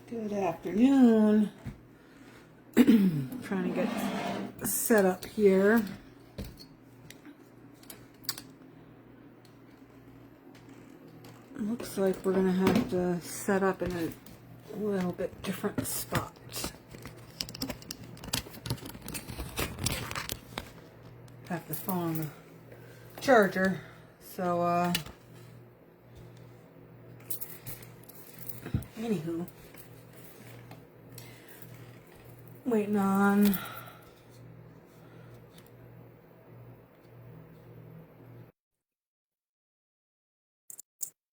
Good afternoon. Trying to get set up here. Looks like we're gonna have to set up in a little bit different spot. Have the phone on the charger, so anywho, waiting on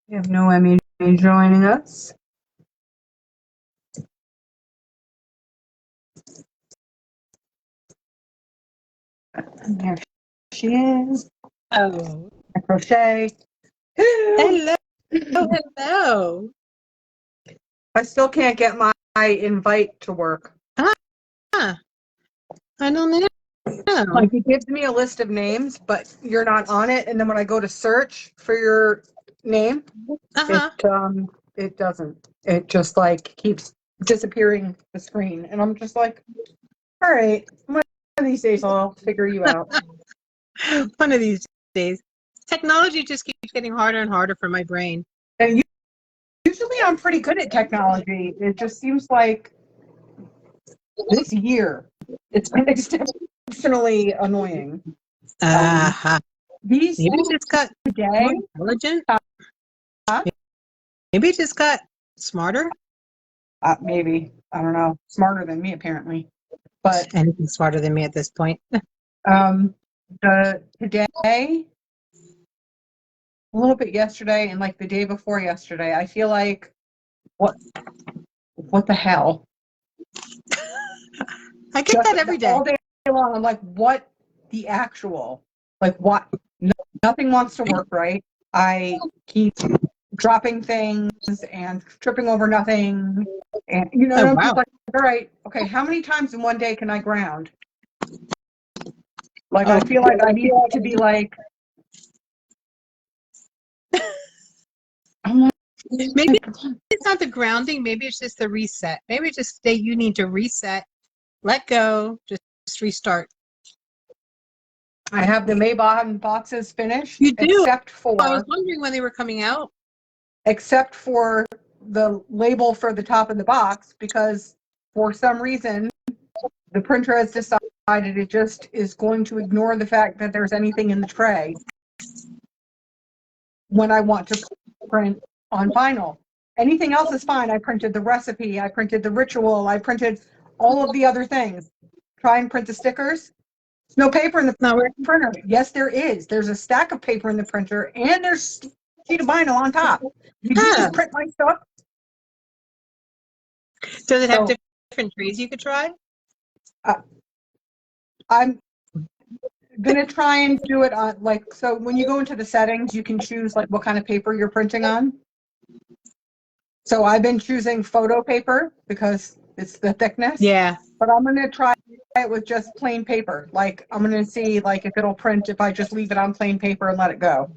we have Noemi joining us. And there she is. Oh, Crochet. hello, hello. I still can't get my invite to work. Ah, I don't know. Like, it gives me a list of names, but you're not on it. And then when I go to search for your name, it doesn't. It just like keeps disappearing the screen, and I'm just like, all right, one of these days I'll figure you out. One of these days. Technology just keeps getting harder and harder for my brain. And usually I'm pretty good at technology. It just seems like this year it's been exceptionally annoying. These Maybe it just got today, more intelligent. Maybe it just got smarter. maybe, I don't know, smarter than me apparently. But anything smarter than me at this point. Today, a little bit yesterday, and like the day before yesterday, I feel like what the hell? I get that every day. All day long, I'm like, what the actual? Like, what? Nothing wants to work right. I keep dropping things and tripping over nothing, and Oh, I'm wow. just like, all right, okay, how many times in one day can I ground? Like, I feel like I need to be like, I'm like, maybe it's not the grounding. Maybe it's just the reset. Maybe it's just that you need to reset, let go, just restart. I have the Maybach boxes finished. You do? Except for, I was wondering when they were coming out. Except for the label for the top of the box, because for some reason the printer has decided it just is going to ignore the fact that there's anything in the tray when I want to print on vinyl. Anything else is fine. I printed the recipe, I printed the ritual, I printed all of the other things. Try and print the stickers. There's no paper in the printer. Yes, there is. There's a stack of paper in the printer, and there's a sheet of vinyl on top. You can just print my stuff. Does it have different trees you could try? I'm gonna try and do it on, like, so when you go into the settings, you can choose like what kind of paper you're printing on. So I've been choosing photo paper because it's the thickness. Yeah. But I'm gonna try it with just plain paper. Like, I'm gonna see like if it'll print if I just leave it on plain paper and let it go.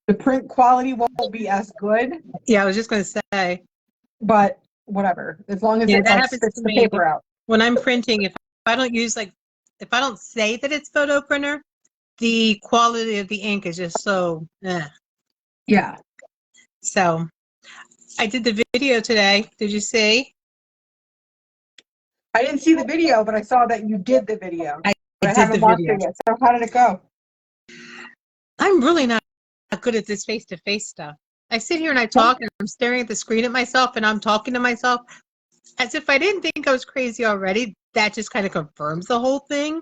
The print quality won't be as good. Yeah, I was just gonna say. But whatever, as long as it like spits the paper out. When I'm printing, if I don't say that it's photo printer, the quality of the ink is just so Yeah. So I did the video today. Did you see? I didn't see the video, but I saw that you did the video. I haven't watched it yet. So how did it go? I'm really not good at this face-to-face stuff. I sit here and I talk and I'm staring at the screen at myself and I'm talking to myself as if I didn't think I was crazy already. That just kind of confirms the whole thing.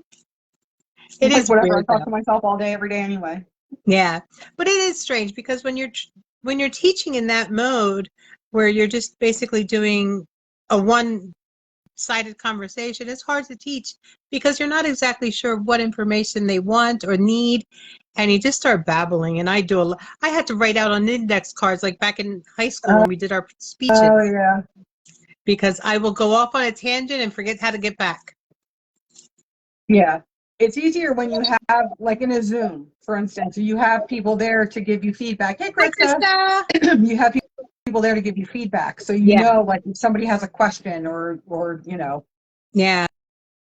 It is whatever. I talk to myself all day, every day anyway. Yeah, but it is strange because when you're teaching in that mode where you're just basically doing a one-sided conversation, it's hard to teach because you're not exactly sure what information they want or need, and you just start babbling. And I had to write out on index cards like back in high school when we did our speeches. Oh yeah. Because I will go off on a tangent and forget how to get back. Yeah. It's easier when you have, like in a Zoom, for instance, you have people there to give you feedback. Hey, Krista. You have people there to give you feedback. So you Yeah. know, like if somebody has a question or you know, Yeah.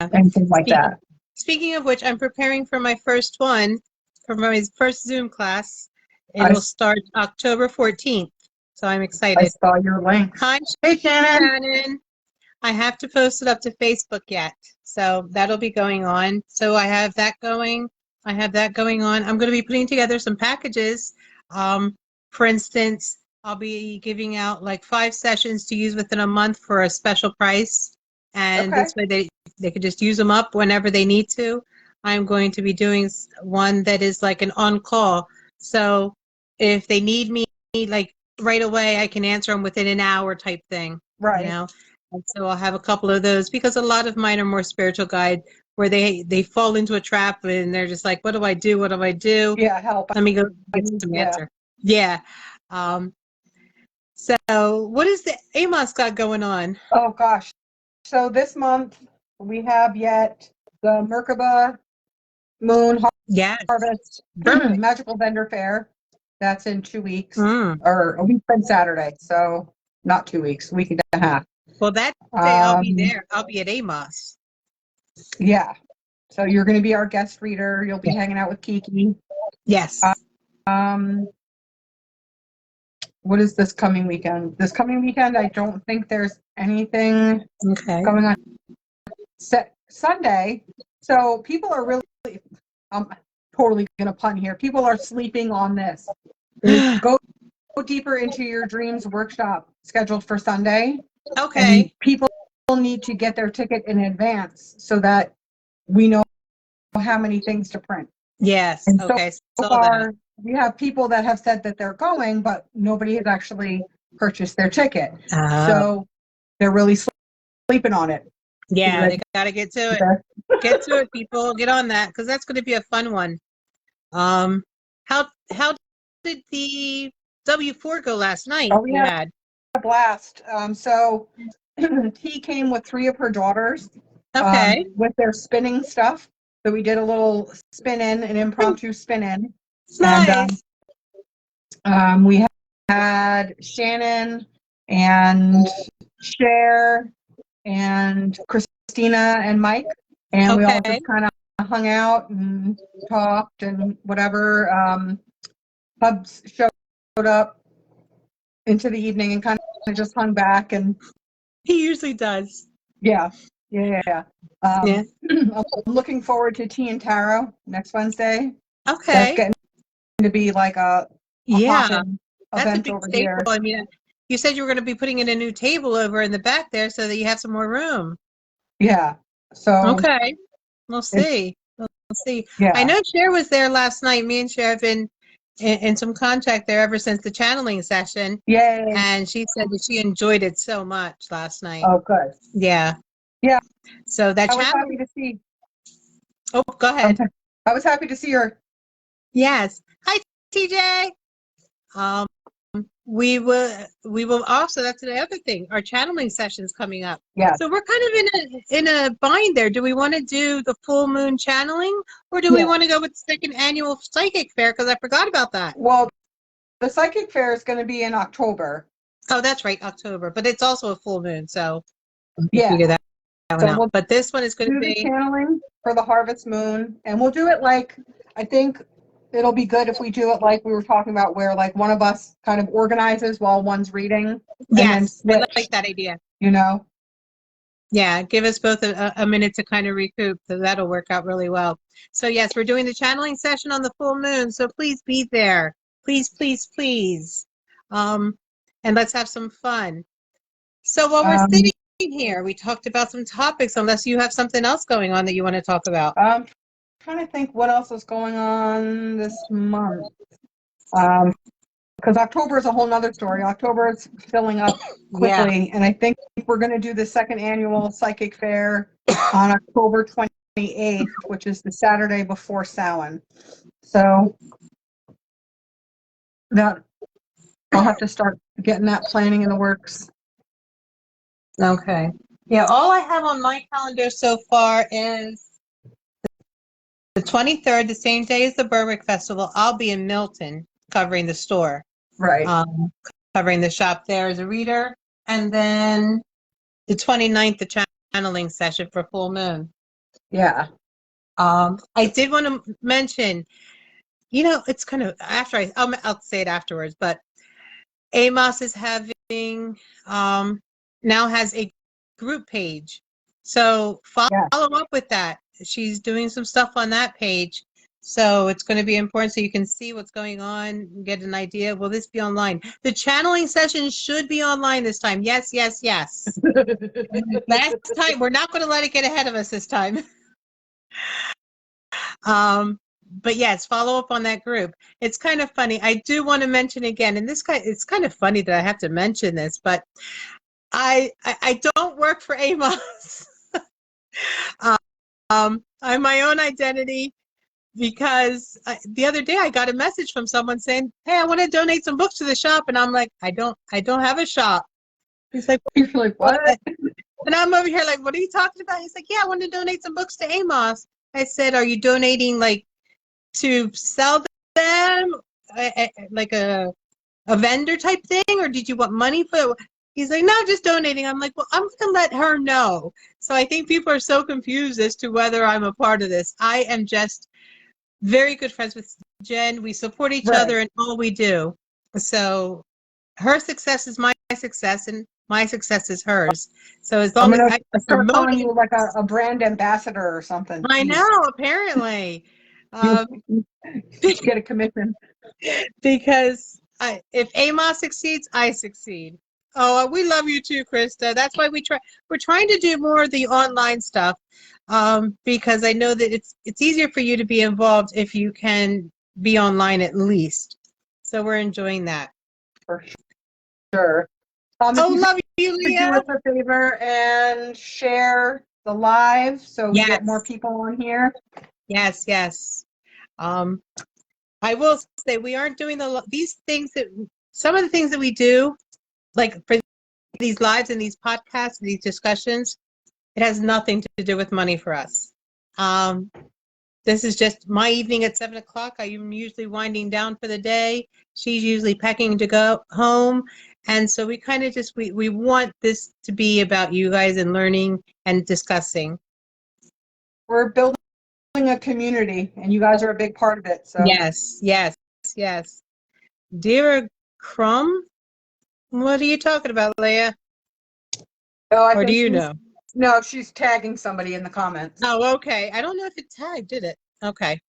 anything like Speaking, that. speaking of which, I'm preparing for my first one, for my first Zoom class. I, It'll start October 14th. So I'm I excited. saw your link. Hi, Hey, Shannon. Shannon. I have to post it up to Facebook yet. So that'll be going on. So I have that going. I have that going on. I'm going to be putting together some packages. For instance, I'll be giving out like 5 sessions to use within a month for a special price. And Okay. this way they could just use them up whenever they need to. I'm going to be doing one that is like an on-call. So if they need me like right away, I can answer them within an hour type thing. Right. You know? And so I'll have a couple of those because a lot of mine are more spiritual guide where they fall into a trap and they're just like, what do I do? What do I do? Yeah, help. Let me go get some Yeah. answer. Yeah. So what is the Amos got going on? Oh gosh. So this month we have yet the Merkaba Moon Yes. Harvest Perfect. Magical Vendor Fair. That's in 2 weeks, Mm. or a week from Saturday. So not 2 weeks, a week and a half. Well, that day I'll be there. I'll be at Amos. Yeah. So you're going to be our guest reader. You'll be hanging out with Kiki. Yes. What is this coming weekend? This coming weekend, I don't think there's anything Okay. going on. Sunday. So people are really, I'm totally going to pun here. People are sleeping on this. Go deeper into your dreams workshop scheduled for Sunday. Okay. And people need to get their ticket in advance so that we know how many things to print. Yes. And Okay. so far, we have people that have said that they're going, but nobody has actually purchased their ticket. So they're really sleeping on it. Yeah, they got to get to it. Get to it, people. Get on that because that's going to be a fun one. How did the W4 go last night? Oh, we had a blast. So T came with 3 of her daughters. Okay. With their spinning stuff. So we did a little spin in, an impromptu spin in. Nice. And we had Shannon and Cher and Christina and Mike. And we all just kind of hung out and talked and whatever. Hubs showed up into the evening and kind of just hung back. And he usually does. Yeah. I'm looking forward to Tea and Tarot next Wednesday. Okay. That's getting to be like a hopping that's event a big over staple. here. I mean, you said you were going to be putting in a new table over in the back there so that you have some more room. Yeah. So okay, we'll see. We'll see. Yeah. I know Cher was there last night. Me and Cher have been in some contact there ever since the channeling session. Yay. And she said that she enjoyed it so much last night. Oh, good. Yeah. Yeah. So that I was happy to see. Oh, go ahead. I was happy to see her. Yes. Hi, TJ. We will also, that's the other thing, our channeling session's coming up. Yeah. So we're kind of in a bind there. Do we want to do the full moon channeling or do we want to go with the second annual psychic fair? Because I forgot about that. Well, the psychic fair is going to be in October. Oh, that's right, October. But it's also a full moon, so figure that one out. But this one is going to be the channeling for the harvest moon, and we'll do it like, I think it'll be good if we do it like we were talking about, where like one of us kind of organizes while one's reading. Yes, I like that idea. You know? Yeah, give us both a minute to kind of recoup. So that'll work out really well. So yes, we're doing the channeling session on the full moon. So please be there. Please, please, please. And let's have some fun. So while we're sitting here, we talked about some topics, unless you have something else going on that you want to talk about. I'm trying to think what else is going on this month. Because October is a whole nother story. October is filling up quickly. And I think we're going to do the second annual psychic fair on October 28th, which is the Saturday before Samhain. So that I'll have to start getting that planning in the works. Okay. Yeah, all I have on my calendar so far is the 23rd, the same day as the Berwick Festival. I'll be in Milton covering the store. Right. covering the shop there as a reader. And then the 29th, the channeling session for full moon. Yeah. I did want to mention, you know, it's kind of after I'll say it afterwards, but Amos is having now has a group page. So follow Yeah. up with that. She's doing some stuff on that page. So it's going to be important so you can see what's going on, get an idea. Will this be online? The channeling session should be online this time. Yes, yes, yes. Last time, we're not going to let it get ahead of us this time. But yes, follow up on that group. It's kind of funny. I do want to mention again, and it's kind of funny that I have to mention this, but I don't work for Amos. I'm my own identity because the other day I got a message from someone saying, "Hey, I want to donate some books to the shop," and I'm like, I don't have a shop. He's like, You're like, what? And I'm over here like, what are you talking about? He's like, yeah, I want to donate some books to Amos. I said, are you donating like to sell them, like a vendor type thing, or did you want money for it? He's like, no, just donating. I'm like, well, I'm gonna let her know. So I think people are so confused as to whether I'm a part of this. I am just very good friends with Jen. We support each other in all we do. So her success is my success, and my success is hers. So as long as I start promote calling it, you like a brand ambassador or something. I know, apparently. You get a commission. Because if Amos succeeds, I succeed. Oh, we love you too, Krista. That's why we're trying to do more of the online stuff, because I know that it's easier for you to be involved if you can be online at least. So we're enjoying that. For sure. Love you, Leah. Do us a favor and share the live so we get more people on here. Yes, yes. I will say we aren't doing these things some of the things that we do, like for these lives and these podcasts, these discussions, it has nothing to do with money for us. This is just my evening at 7:00. I'm usually winding down for the day. She's usually packing to go home. And so we kind of just, we want this to be about you guys and learning and discussing. We're building a community and you guys are a big part of it. So yes, yes, yes. Dear Crumb, what are you talking about, Leah? Oh, or do you know? No, she's tagging somebody in the comments. Oh, okay. I don't know if it tagged, did it? Okay.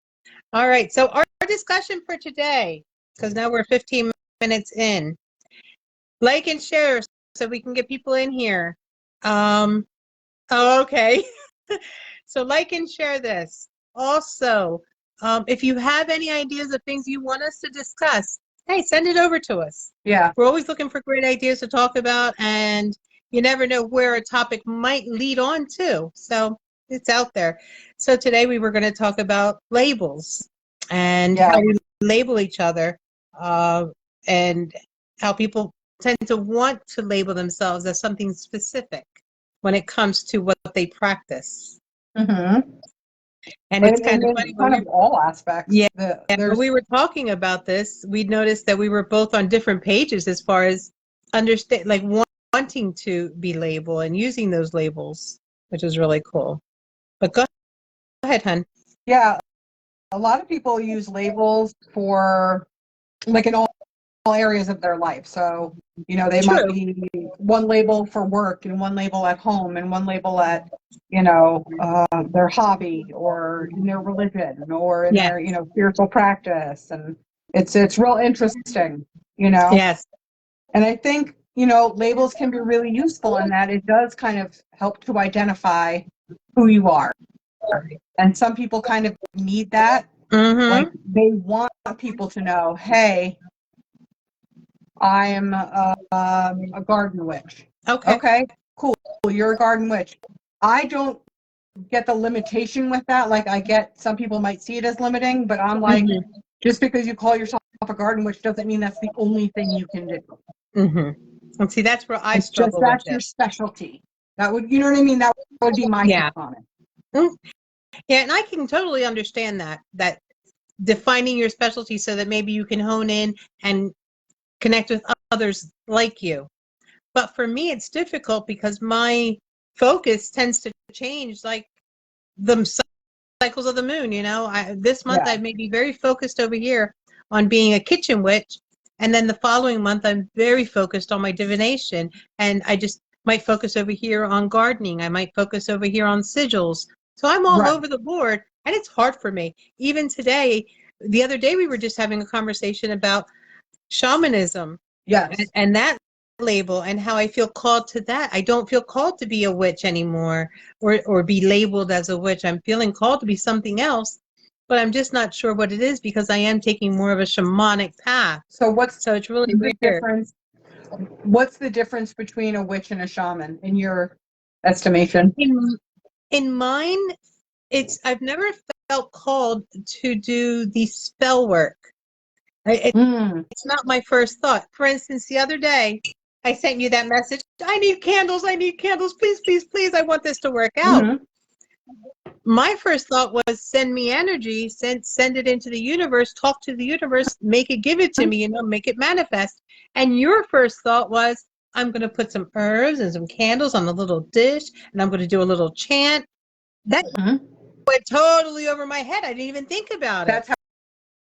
All right. So our discussion for today, because now we're 15 minutes in. Like and share so we can get people in here. Oh, okay. So like and share this. Also, if you have any ideas of things you want us to discuss, hey, send it over to us. Yeah. We're always looking for great ideas to talk about, and you never know where a topic might lead on to. So it's out there. So today we were going to talk about labels and how we label each other, and how people tend to want to label themselves as something specific when it comes to what they practice. Mm-hmm. And it's kind of funny. Kind of all aspects. Yeah. When we were talking about this, we noticed that we were both on different pages as far as understand, like wanting to be labeled and using those labels, which is really cool. But go ahead, hon. Yeah. A lot of people use labels for, like, in all areas of their life. So, you know, they might be one label for work and one label at home and one label at, you know, their hobby or in their religion or in their, you know, spiritual practice. And it's real interesting, you know? Yes. And I think, you know, labels can be really useful in that it does kind of help to identify who you are. And some people kind of need that. Mm-hmm. Like they want people to know, hey, I'm a garden witch. Okay, cool. You're a garden witch. I don't get the limitation with that. Like I get some people might see it as limiting, but I'm like, just because you call yourself a garden witch doesn't mean that's the only thing you can do. Mm-hmm. And see, that's where I struggle with that's your specialty. That would, you know what I mean? That would be my take on it. Mm-hmm. Yeah, and I can totally understand that defining your specialty so that maybe you can hone in and connect with others like you. But for me, it's difficult because my focus tends to change like the cycles of the moon. You know, this month Yeah. I may be very focused over here on being a kitchen witch, and then the following month I'm very focused on my divination, and I just might focus over here on gardening. I might focus over here on sigils. So I'm all Right. over the board, and it's hard for me. Even today, the other day we were just having a conversation about shamanism Yes. and that label and how I feel called to that. I don't feel called to be a witch anymore or be labeled as a witch. I'm feeling called to be something else, but I'm just not sure what it is because I am taking more of a shamanic path. So So it's really the weird. difference? What's the difference between a witch and a shaman in your estimation? In mine, I've never felt called to do the spell work. It's not my first thought. For instance, the other day, I sent you that message. I need candles. I need candles. Please, please, please. I want this to work out. Mm-hmm. My first thought was send me energy, send it into the universe, talk to the universe, make it, give it to me, make it manifest. And your first thought was, I'm going to put some herbs and some candles on a little dish, and I'm going to do a little chant. That went totally over my head. I didn't even think about it. That's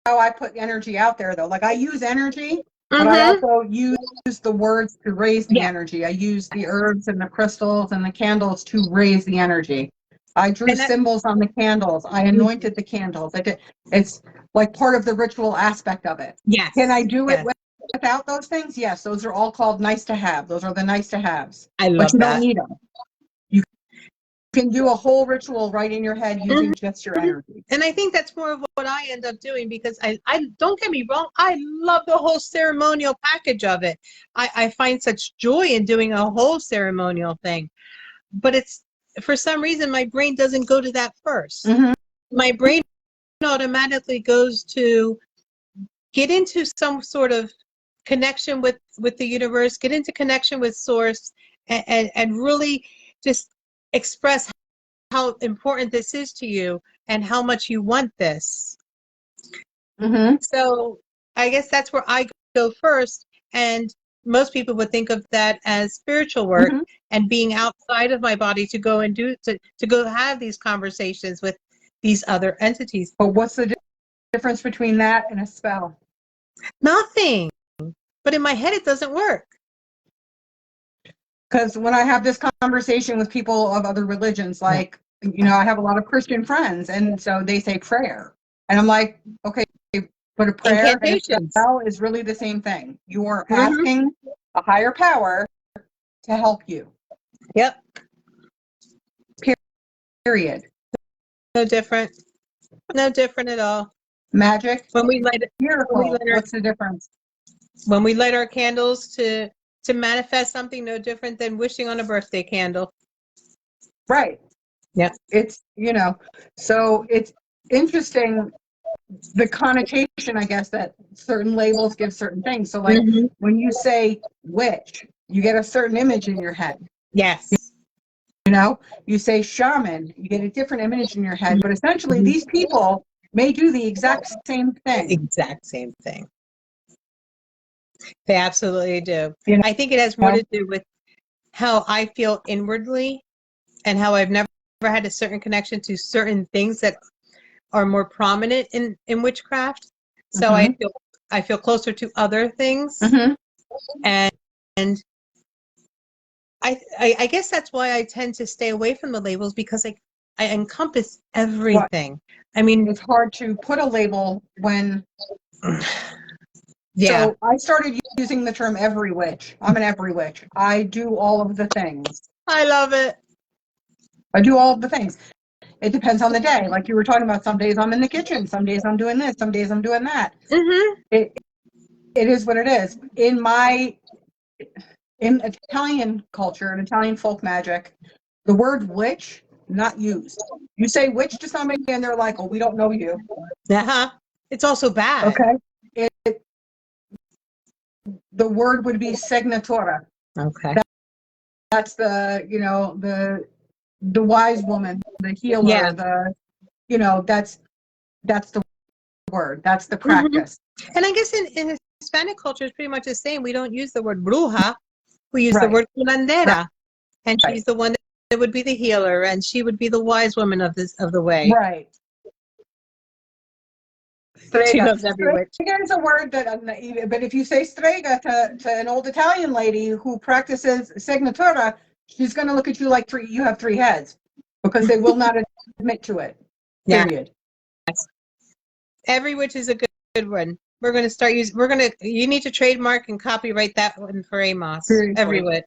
how I put energy out there, though. Like, I use energy, but I also use the words to raise the energy. I use the herbs and the crystals and the candles to raise the energy. I drew symbols on the candles. I anointed the candles. I did. It's like part of the ritual aspect of it. Yes. Can I do it without those things? Yes. Those are all called nice to have. Those are the nice to haves. I love but you that. don't need them. You can do a whole ritual right in your head using just your energy. And I think that's more of what I end up doing because I don't get me wrong, I love the whole ceremonial package of it. I find such joy in doing a whole ceremonial thing. But it's, for some reason, my brain doesn't go to that first. My brain automatically goes to get into some sort of connection with the universe, get into connection with source, and really just express how important this is to you and how much you want this. So I guess that's where I go first. And most people would think of that as spiritual work and being outside of my body to go and to go have these conversations with these other entities. But what's the difference between that and a spell? Nothing. But in my head, it doesn't work. Because when I have this conversation with people of other religions, like, I have a lot of Christian friends, and so they say prayer. And I'm like, okay, but a prayer and a spell is really the same thing. You are asking a higher power to help you. Yep. Period. No different. No different at all. Magic. When we light it, what's the difference? When we light our candles to manifest something, no different than wishing on a birthday candle. Right. Yeah. It's, so it's interesting, the connotation, I guess, that certain labels give certain things. So like when you say witch, you get a certain image in your head. Yes. You say shaman, you get a different image in your head, but essentially these people may do the exact same thing. Exact same thing. They absolutely do. I think it has more to do with how I feel inwardly and how I've never had a certain connection to certain things that are more prominent in witchcraft. So I feel closer to other things. And I guess that's why I tend to stay away from the labels, because I encompass everything. I mean, it's hard to put a label when yeah. So I started using the term every witch. I'm an every witch. I do all of the things. I love it. I do all of the things. It depends on the day. Like you were talking about, some days I'm in the kitchen, some days I'm doing this, some days I'm doing that. It is what it is. In Italian culture and Italian folk magic, the word witch, not used. You say witch to somebody and they're like, oh, we don't know you. It's also bad. Okay. The word would be segnatura. Okay. That's the, the wise woman, the healer, that's the word. That's the practice. And I guess in Hispanic culture is pretty much the same. We don't use the word bruja. We use the Right. word curandera. And Right. she's the one that would be the healer, and she would be the wise woman of the way. Right. She Strega. loves every witch. Strega is a word that, but if you say strega to an old Italian lady who practices signatura, she's going to look at you like you have three heads, because they will not admit to it. Yeah. Period. Every witch is a good one. We're going to start using. You need to trademark and copyright that one for Amos. Seriously. Every witch.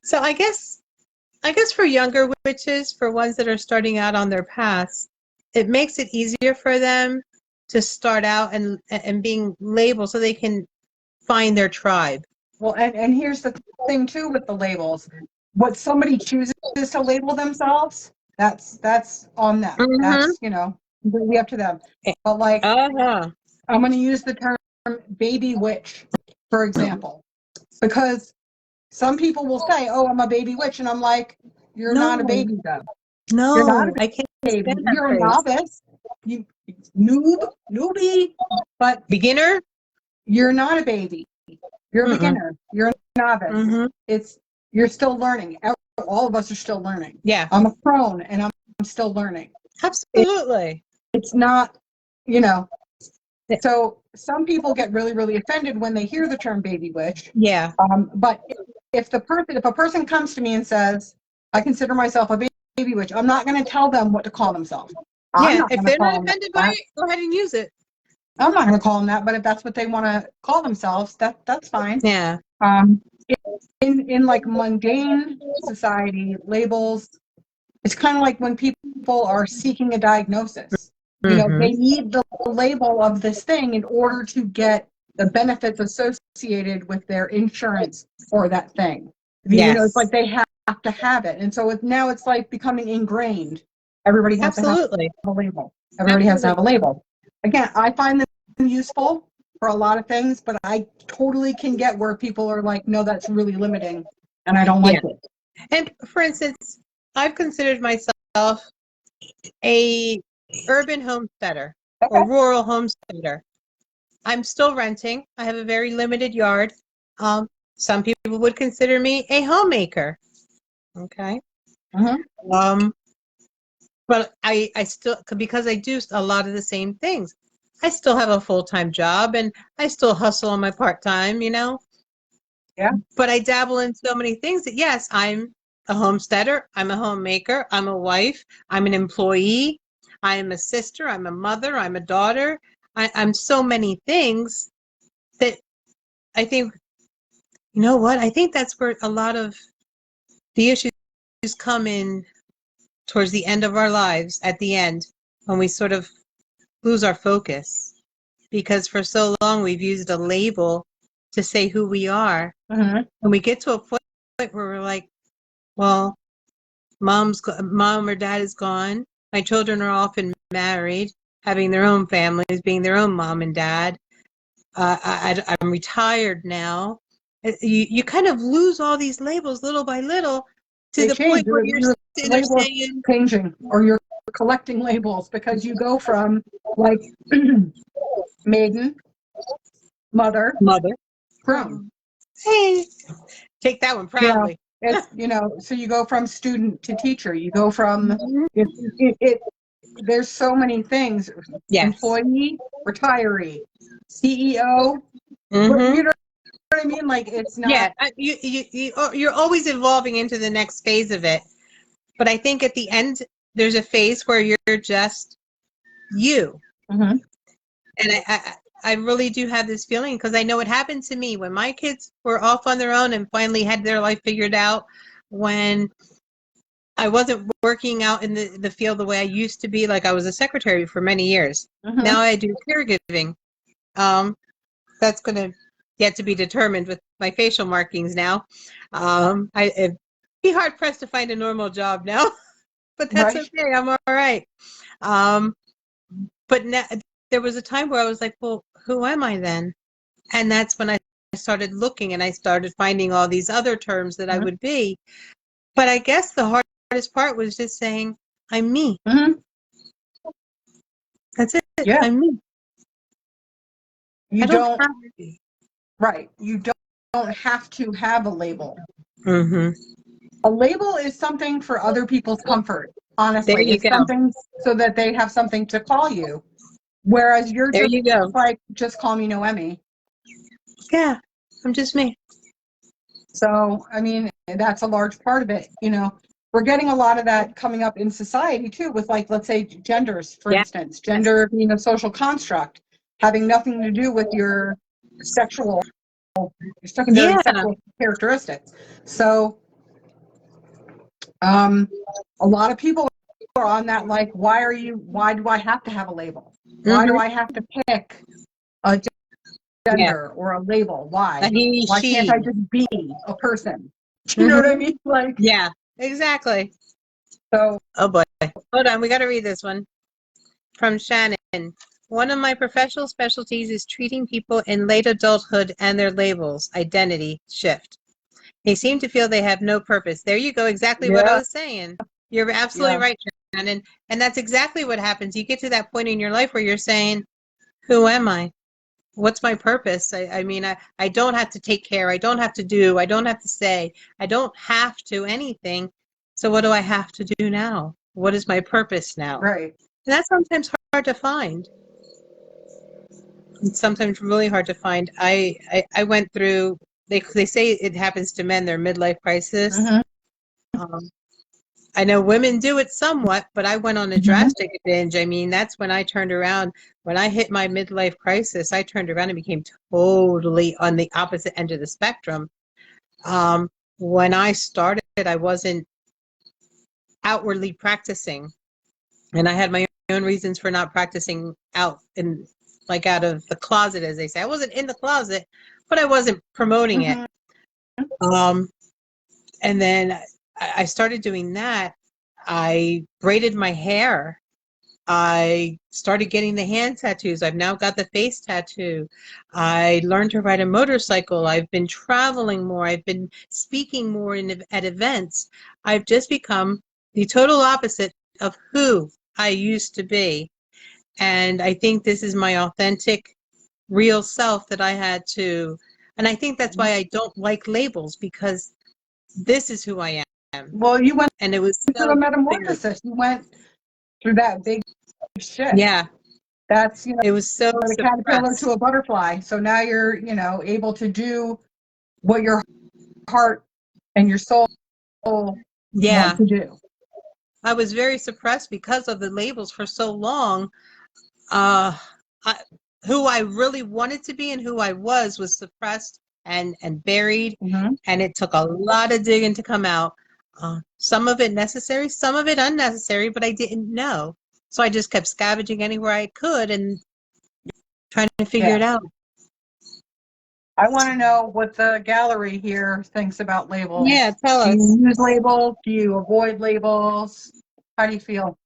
So I guess for younger witches, for ones that are starting out on their paths, it makes it easier for them to start out and being labeled so they can find their tribe. Well, and here's the thing too with the labels. What somebody chooses to label themselves, that's on them. Mhm. That's, completely up to them. But like, Uh-huh. I'm going to use the term baby witch, for example, because some people will say, "Oh, I'm a baby witch," and I'm like, "You're not a No. baby, though. No, You're not a I can't baby. stand that You're a phrase. novice. You newbie, but Beginner? you're not a baby. You're a Mm-mm. beginner. You're a novice. Mm-hmm. You're still learning. All of us are still learning. Yeah, I'm a crone, and I'm still learning. absolutely. It's not, Yeah. So some people get really, really offended when they hear the term baby witch. Yeah. But if a person comes to me and says, "I consider myself a baby witch," I'm not going to tell them what to call themselves. I'm not If going to they're call not them offended by that. it, go ahead and use it. I'm not going to call them that. But if that's what they want to call themselves, that's fine. Yeah. In like mundane society, labels, it's kind of like when people are seeking a diagnosis. Mm-hmm. They need the label of this thing in order to get the benefits associated with their insurance for that thing. Yes. It's like they have to have it. And so now it's like becoming ingrained. Everybody has Absolutely. to have a label. Everybody has to have a label. Again, I find them useful for a lot of things, but I totally can get where people are like, "No, that's really limiting, and I don't like it." And for instance, I've considered myself a urban homesteader or rural homesteader. I'm still renting. I have a very limited yard. Some people would consider me a homemaker. Okay. Mm-hmm. But I still, because I do a lot of the same things. I still have a full-time job and I still hustle on my part-time, Yeah. But I dabble in so many things that, yes, I'm a homesteader, I'm a homemaker, I'm a wife, I'm an employee, I'm a sister, I'm a mother, I'm a daughter. I'm so many things that I think, I think that's where a lot of the issues come in towards the end of our lives, at the end, when we sort of lose our focus. Because for so long we've used a label to say who we are. Mm-hmm. And we get to a point where we're like, well, mom or dad is gone. My children are often married, having their own families, being their own mom and dad. I'm retired now. You kind of lose all these labels little by little to the point where you're sitting there saying, changing, or you're collecting labels, because you go from like maiden, mother, crone. Hey, take that one proudly. So you go from student to teacher. You go from there's so many things. Yes. Employee, retiree, CEO. Mm-hmm. You know what I mean? Like, it's not. Yeah, you're always evolving into the next phase of it. But I think at the end, there's a phase where you're just you. Mm-hmm. And I really do have this feeling, because I know it happened to me when my kids were off on their own and finally had their life figured out, when I wasn't working out in the field the way I used to be. Like, I was a secretary for many years. Mm-hmm. Now I do caregiving. That's going to yet to be determined with my facial markings now. It'd be hard pressed to find a normal job now, but that's Right. okay. I'm all right. But now, there was a time where I was like, well, who am I then? And that's when I started looking, and I started finding all these other terms that I would be. But I guess the hardest part was just saying, I'm me. Mm-hmm. That's it. Yeah. I'm me. You I don't don't, have. right. You don't have to have a label. Mm-hmm. A label is something for other people's comfort. There Honestly, you it's go. something so that they have something to call you. Whereas you're There just you go. like, just call me Noemi. Yeah, I'm just me. So, I mean, that's a large part of it. You know, we're getting a lot of that coming up in society too, with like, let's say, genders, for Yeah. instance, gender being a social construct, having nothing to do with your sexual, your secondary Yeah. sexual characteristics. So, a lot of people are on that, like, why do I have to have a label? Why do Mm-hmm. I have to pick a Yeah. gender or a label? A Why? he, Why can't I she. just be a person? You know what I Mm-hmm. mean? Like, Yeah. Exactly. so, Oh boy. Hold on. We got to read this one from Shannon. One of my professional specialties is treating people in late adulthood and their labels, identity shift. They seem to feel they have no purpose. There you go. Exactly what I yeah, was saying. You're absolutely yeah, right, Shannon. And that's exactly what happens. You get to that point in your life where you're saying, who am I? What's my purpose? I mean, I don't have to take care. I don't have to do. I don't have to say. I don't have to anything. So what do I have to do now? What is my purpose now? right. And that's sometimes hard to find. It's sometimes really hard to find. I went through, they say it happens to men, their midlife crisis. Hmm. Um, I know women do it somewhat, but I went on a Hmm. drastic binge. I mean, that's when I turned around. When I hit my midlife crisis, I turned around and became totally on the opposite end of the spectrum. When I started, I wasn't outwardly practicing, and I had my own reasons for not practicing out in, like, out of the closet, as they say. I wasn't in the closet, but I wasn't promoting it. Hmm. Um, and then I started doing that. I braided my hair. I started getting the hand tattoos. I've now got the face tattoo. I learned to ride a motorcycle. I've been traveling more. I've been speaking more at events. I've just become the total opposite of who I used to be. And I think this is my authentic, real self that I had to. And I think that's why I don't like labels, because this is who I am. Well, you went And it was through a so clear. metamorphosis. You went through that big shift. Yeah, That's, it was so the caterpillar to suppressed. a butterfly. So now you're, able to do what your heart and your soul want Yeah, to do. I was very suppressed because of the labels for so long. Uh, I, who I really wanted to be and who I was suppressed and buried, Hmm. and it took a lot of digging to come out. Some of it necessary, some of it unnecessary, but I didn't know. So I just kept scavenging anywhere I could and trying to figure Yeah. it out. I want to know what the gallery here thinks about Yeah, labels. tell Do us. you use labels? Do you avoid labels? How do you feel?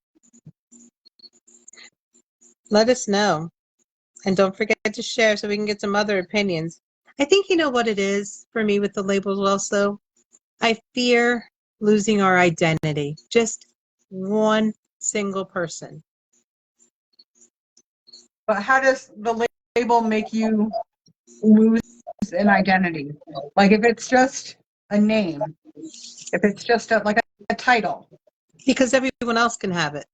Let us know. And don't forget to share so we can get some other opinions. I think you know what it is for me with the labels also. I fear losing our identity. Just one single person. But how does the label make you lose an identity? Like if it's just a name, if it's just a title. Because everyone else can have it.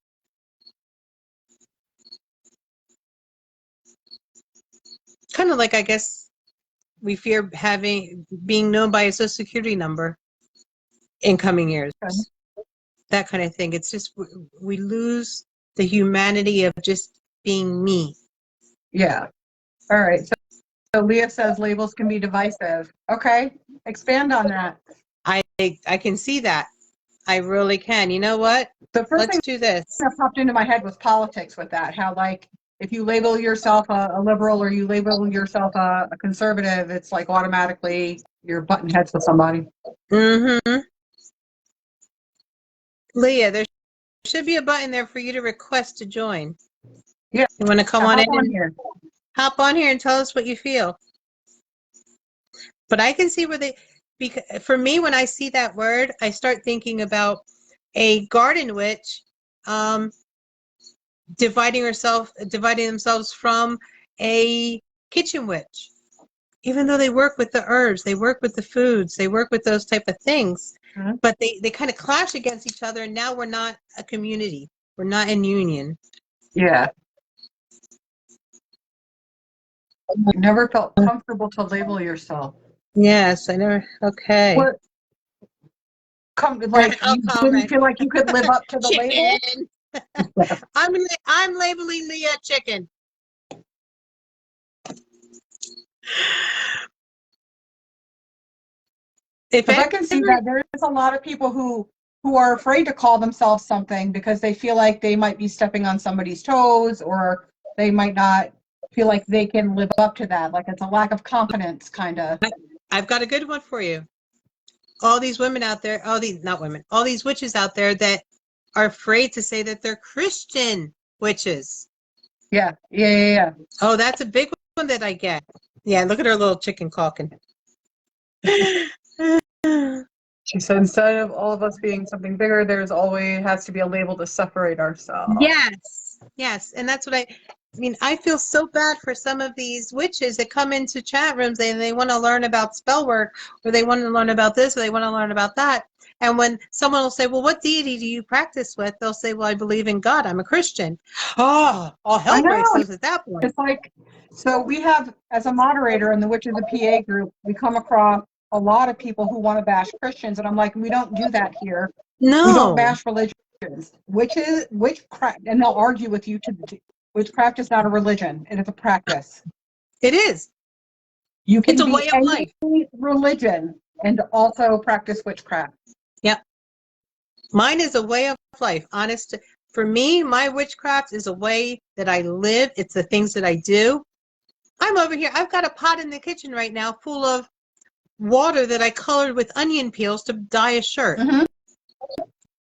Kind of like, I guess, we fear being known by a social security number in coming years. Okay. That kind of thing. It's just we lose the humanity of just being me. Yeah. All right. So Leah says labels can be divisive. Okay. Expand on that. I can see that. I really can. You know what? The first Let's thing do this. that popped into my head was politics with that. How, like, if you label yourself a liberal or you label yourself a conservative, it's like automatically you're butting heads with somebody. Mm-hmm. Leah, there should be a button there for you to request to join. Yeah. You want to come on Hop in on and here. hop on here and tell us what you feel. But I can see because for me, when I see that word, I start thinking about a garden witch dividing themselves from a kitchen witch. Even though they work with the herbs, they work with the foods, they work with those type of things, but they kind of clash against each other, and now we're not a community. We're not in union. Yeah. You never felt comfortable to label yourself. Yes, I never. Okay. What? Like I'll you comment. didn't feel like you could live up to the label? Chicken. I'm labeling Leah chicken. If Because I can see that there is a lot of people who are afraid to call themselves something because they feel like they might be stepping on somebody's toes, or they might not feel like they can live up to that. Like it's a lack of confidence, kind of. I've got a good one for you. All these women out there, all these witches out there that are afraid to say that they're Christian witches. Yeah. Oh, that's a big one that I get. Yeah, look at her little chicken caulking. She said, instead of all of us being something bigger, there's always has to be a label to separate ourselves. Yes. And that's what I mean. I feel so bad for some of these witches that come into chat rooms and they want to learn about spell work, or they want to learn about this, or they want to learn about that. And when someone will say, well, what deity do you practice with? They'll say, well, I believe in God. I'm a Christian. Oh, all hell breaks loose at that point. It's like, so we have, as a moderator in the Witches of PA group, we come across a lot of people who want to bash Christians, and I'm like, we don't do that here. No. We don't bash religions. Witchcraft, and they'll argue with you witchcraft is not a religion, it is a practice. It is. You can it's a be way of life. religion and also practice witchcraft. Yep. Mine is a way of life. Honest. For me, my witchcraft is a way that I live. It's the things that I do. I'm over here. I've got a pot in the kitchen right now full of water that I colored with onion peels to dye a shirt.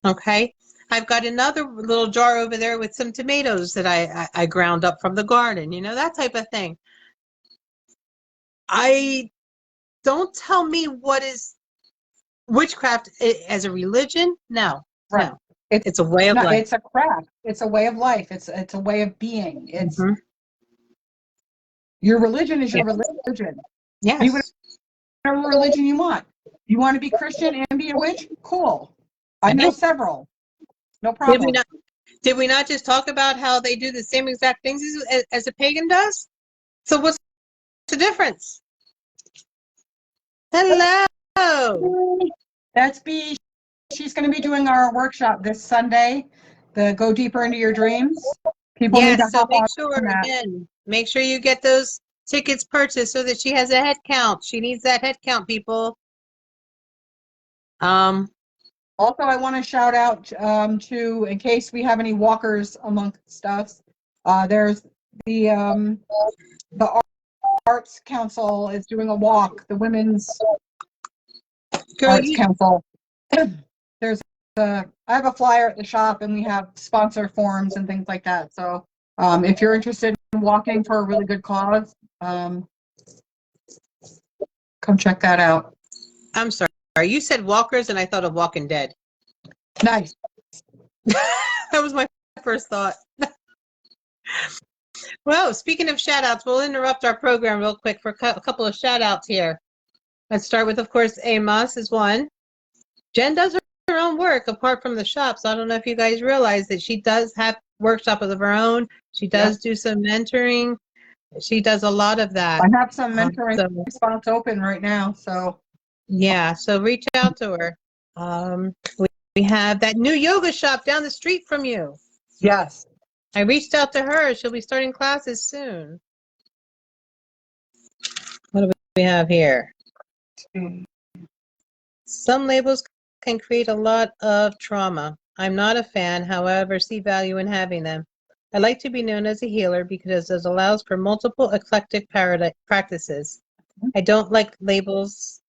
Okay. I've got another little jar over there with some tomatoes that I ground up from the garden, that type of thing. Don't tell me what is witchcraft as a religion. No. Right. No. It's a way of life. It's a craft. It's a way of life. It's a way of being. It's your religion is your religion. Yes. Be whatever religion you want. You want to be Christian and be a witch? Cool. I know several. No problem. Did we not just talk about how they do the same exact things as a pagan does? So what's the difference? Hello. That's B. She's going to be doing our workshop this Sunday, the Go Deeper Into Your Dreams. People need to hop on. Make sure you get those tickets purchased so that she has a head count. She needs that head count, people. Also, I want to shout out to, in case we have any walkers amongst us, there's the Arts Council is doing a walk, the Women's Arts Council. I have a flyer at the shop, and we have sponsor forms and things like that. So if you're interested in walking for a really good cause, come check that out. I'm sorry. You said walkers, and I thought of Walking Dead. Nice. That was my first thought. Well, speaking of shout outs, we'll interrupt our program real quick for a couple of shout outs here. Let's start with, of course, Amos is one. Jen does her own work apart from the shop, so I don't know if you guys realize that she does have workshops of her own. She does do some mentoring. She does a lot of that. I have some mentoring spots open right now, so. Yeah, so reach out to her. We have that new yoga shop down the street from you. Yes. I reached out to her. She'll be starting classes soon. What do we have here? Some labels can create a lot of trauma. I'm not a fan, however, see value in having them. I like to be known as a healer because it allows for multiple eclectic practices. I don't like labels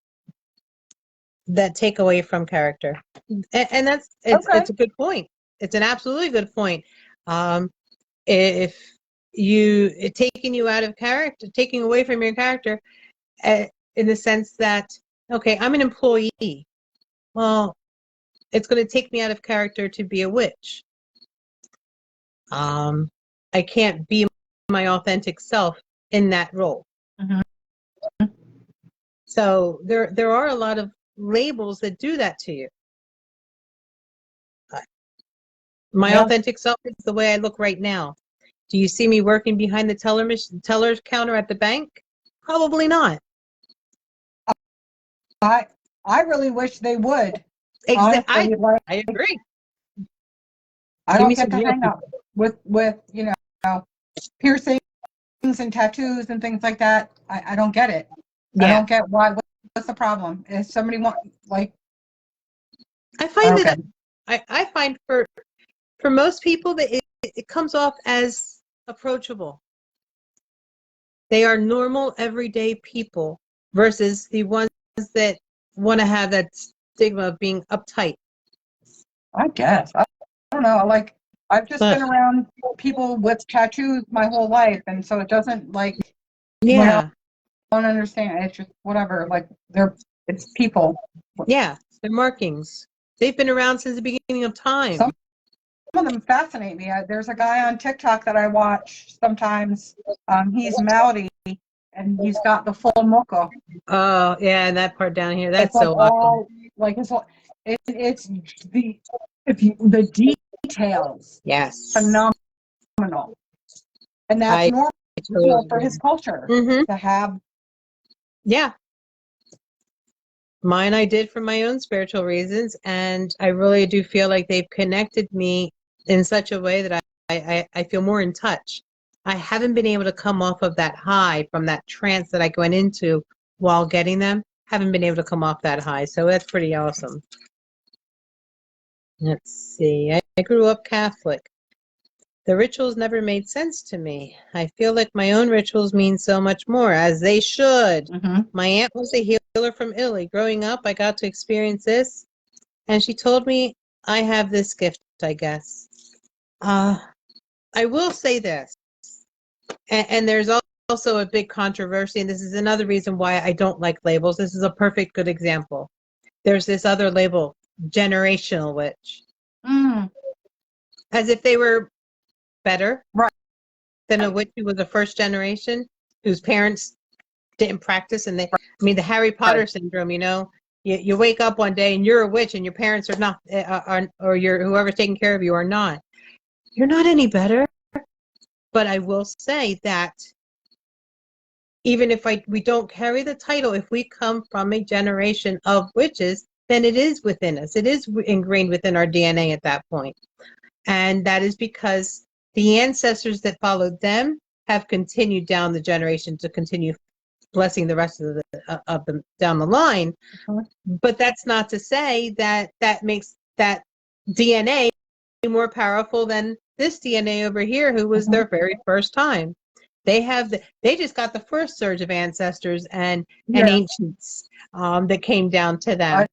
that take away from character. And it's a good point. It's an absolutely good point. If taking you out of character, taking away from your character, in the sense that, okay, I'm an employee. Well, it's going to take me out of character to be a witch. I can't be my authentic self in that role. Mhm. So there are a lot of labels that do that to you. My Yeah. authentic self is the way I look right now. Do you see me working behind the teller's counter at the bank? Probably not. I really wish they would. I Honestly, like I agree. I Give don't me get some to real hang people. out with piercings and tattoos and things like that. I don't get it. I Yeah, don't get why. What's the problem? If somebody want like I I find don't that get it. I find for most people that it comes off as approachable. They are normal, everyday people versus the ones that want to have that stigma of being uptight. I guess I don't know. Like I've just But been around people with tattoos my whole life, and so it doesn't like when I yeah, don't understand. It's just whatever. Like it's people. yeah, they're markings. They've been around since the beginning of Some time. of them fascinate me. There's a guy on TikTok that I watch sometimes. He's Maori and he's got the full mocha. Oh, yeah, and that part down here, It's that's like so awesome. all like it's the the details Yes, phenomenal, and that's I normal totally for agree. his culture Mm-hmm. to have. Yeah, mine I did for my own spiritual reasons, and I really do feel like they've connected me in such a way that I feel more in touch. I haven't been able to come off of that high from that trance that I went into while getting them. Haven't been able to come off that high, so that's pretty awesome. Let's see. I grew up Catholic. The rituals never made sense to me. I feel like my own rituals mean so much more, as they should. Mm-hmm. My aunt was a healer from Italy. Growing up, I got to experience this, and she told me I have this gift, I guess. I will say this, and there's also a big controversy, and this is another reason why I don't like labels. This is a perfect good example. There's this other label, generational witch, Mm, as if they were better right. than a witch who was a first generation, whose parents didn't practice. And I mean, the Harry Right. Potter syndrome, you wake up one day and you're a witch and your parents are not, or whoever's taking care of you are not. You're not any better. But I will say that even if we don't carry the title, if we come from a generation of witches, then it is within us. It is ingrained within our DNA at that point. And that is because the ancestors that followed them have continued down the generation to continue blessing the rest of them down the line. Mhm. But that's not to say that that makes that DNA more powerful than this DNA over here, who was their very first time. They just got the first surge of ancestors and Yeah. ancients that came down to them. I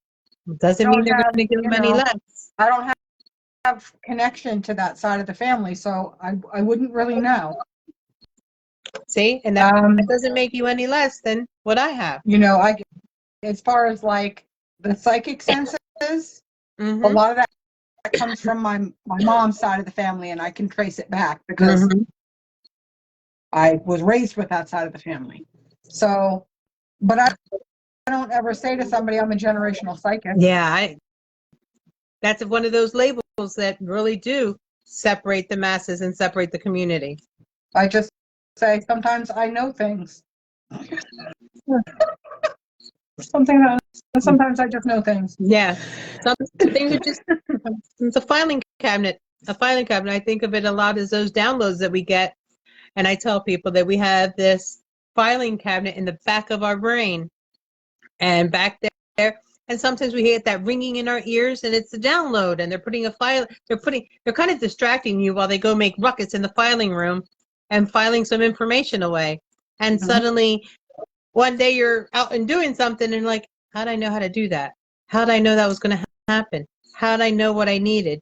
Doesn't mean don't they're going have, to give them any less. I don't have connection to that side of the family, so I wouldn't really know. See, and that doesn't make you any less than what I have. I as far as like the psychic senses, a Mm-hmm. lot of that comes from my mom's side of the family, and I can trace it back because I was raised with that side of the family. So, but I don't ever say to somebody I'm a generational psychic. Yeah, that's one of those labels that really do separate the masses and separate the community. I just say sometimes I know things. Sometimes I just know things. Yeah, some things are just it's a filing cabinet. A filing cabinet. I think of it a lot as those downloads that we get, and I tell people that we have this filing cabinet in the back of our brain, and back there. And sometimes we get that ringing in our ears, and it's a download, and they're putting a file. They're kind of distracting you while they go make ruckus in the filing room, and filing some information away. And suddenly, one day you're out and doing something, and like, how'd I know how to do that? How'd I know that was going to happen? How'd I know what I needed?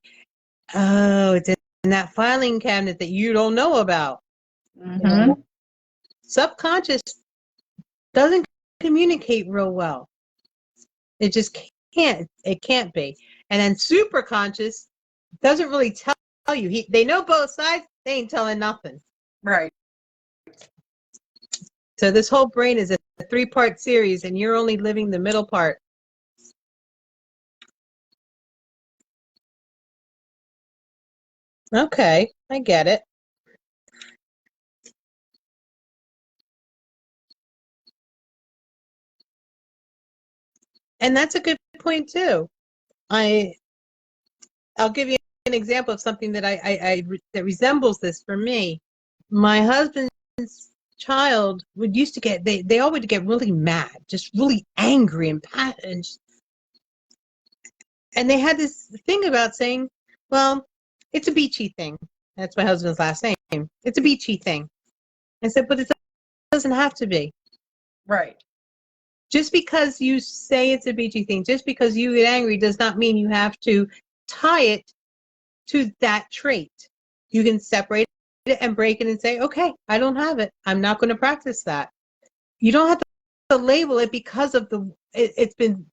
Oh, it's in that filing cabinet that you don't know about. Mm-hmm. Subconscious doesn't communicate real well. It just can't. It can't be. And then super conscious doesn't really tell you. They know both sides. They ain't telling nothing. Right. So this whole brain is a 3-part series, and you're only living the middle part. Okay, I get it. And that's a good point too. I'll give you an example of something that that resembles this for me. My husband's child would used to get they all would get really mad, just really angry and they had this thing about saying, well, it's a beachy thing. That's my husband's last name. It's a beachy thing. I said, but it doesn't have to be. Right. Just because you say it's a beachy thing, just because you get angry does not mean you have to tie it to that trait. You can separate it and break it and say, okay, I don't have it. I'm not going to practice that. You don't have to label it because of it's been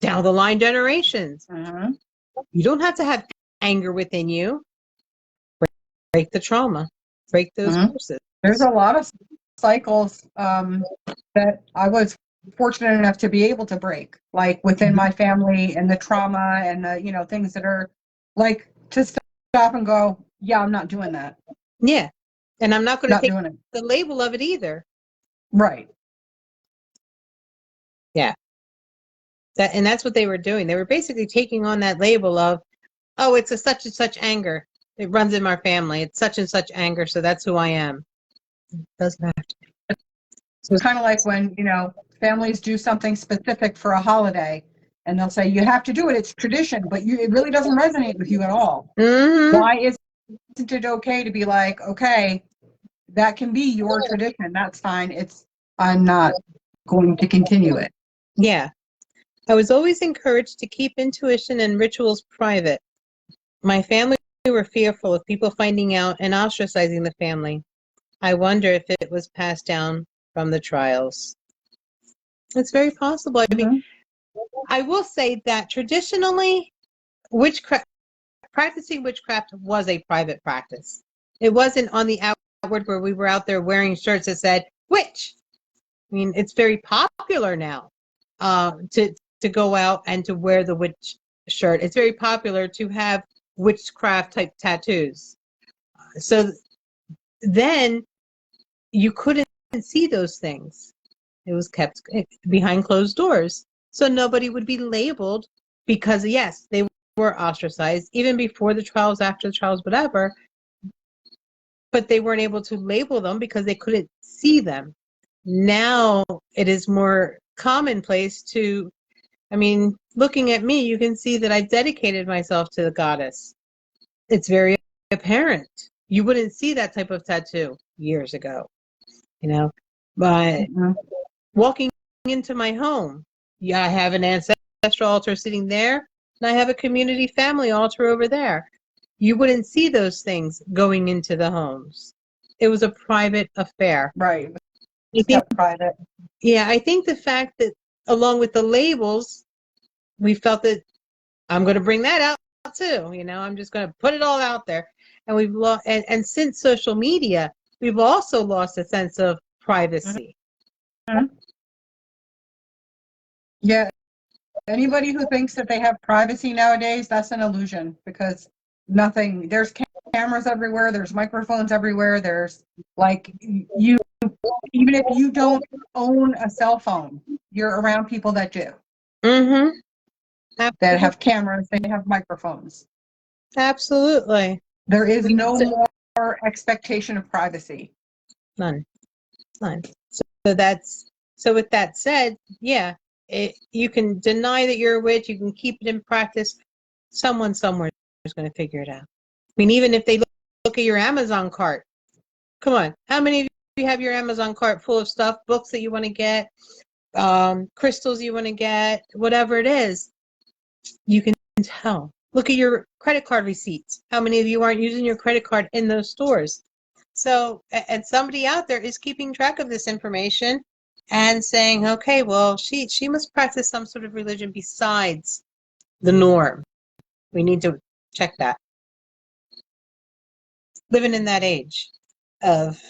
down the line generations. Mm-hmm. You don't have to have anger within you. Break the trauma, break those curses. There's a lot of cycles that I was fortunate enough to be able to break, like within my family and the trauma and the, things that are like to stop and go, yeah, I'm not doing that. Yeah. And I'm not going to take doing it. the label of it either. Right. Yeah. And that's what they were doing. They were basically taking on that label of, oh, it's a such and such anger. It runs in my family. It's such and such anger, so that's who I am. It doesn't have to be. So it's kind of like when, families do something specific for a holiday and they'll say, you have to do it. It's tradition, but it really doesn't resonate with you at all. Mm-hmm. Why isn't it okay to be like, okay, that can be your tradition. That's fine. I'm not going to continue it. Yeah. I was always encouraged to keep intuition and rituals private. My family were fearful of people finding out and ostracizing the family. I wonder if it was passed down from the trials. It's very possible. I mean, I will say that traditionally, practicing witchcraft was a private practice. It wasn't on the outward where we were out there wearing shirts that said witch. I mean, it's very popular now to go out and to wear the witch shirt. It's very popular to have witchcraft type tattoos. So then you couldn't see those things. It was kept behind closed doors. So nobody would be labeled because, yes, they were ostracized even before the trials, after the trials, whatever. But they weren't able to label them because they couldn't see them. Now it is more commonplace to, I mean, looking at me, you can see that I've dedicated myself to the goddess. It's very apparent. You wouldn't see that type of tattoo years ago, but walking into my home, yeah, I have an ancestral altar sitting there, and I have a community family altar over there. You wouldn't see those things going into the homes. It was a private affair. Right. I think, private. Yeah, I think the fact that along with the labels, we felt that I'm going to bring that out too. I'm just going to put it all out there. And we've lost, and since social media, we've also lost a sense of privacy. Mm-hmm. Yeah. Anybody who thinks that they have privacy nowadays, that's an illusion because there's cameras everywhere. There's microphones everywhere. There's even if you don't own a cell phone, you're around people that do. Mm-hmm. That have cameras, they have microphones. Absolutely. There is no more expectation of privacy. None. So with that said, yeah, you can deny that you're a witch. You can keep it in practice. Someone somewhere is going to figure it out. I mean, even if they look at your Amazon cart, come on, how many of you have your Amazon cart full of stuff, books that you want to get, crystals you want to get, whatever it is, you can tell. Look at your credit card receipts. How many of you aren't using your credit card in those stores? So, and somebody out there is keeping track of this information and saying, okay, well, she must practice some sort of religion besides the norm. We need to check that. Living in that age of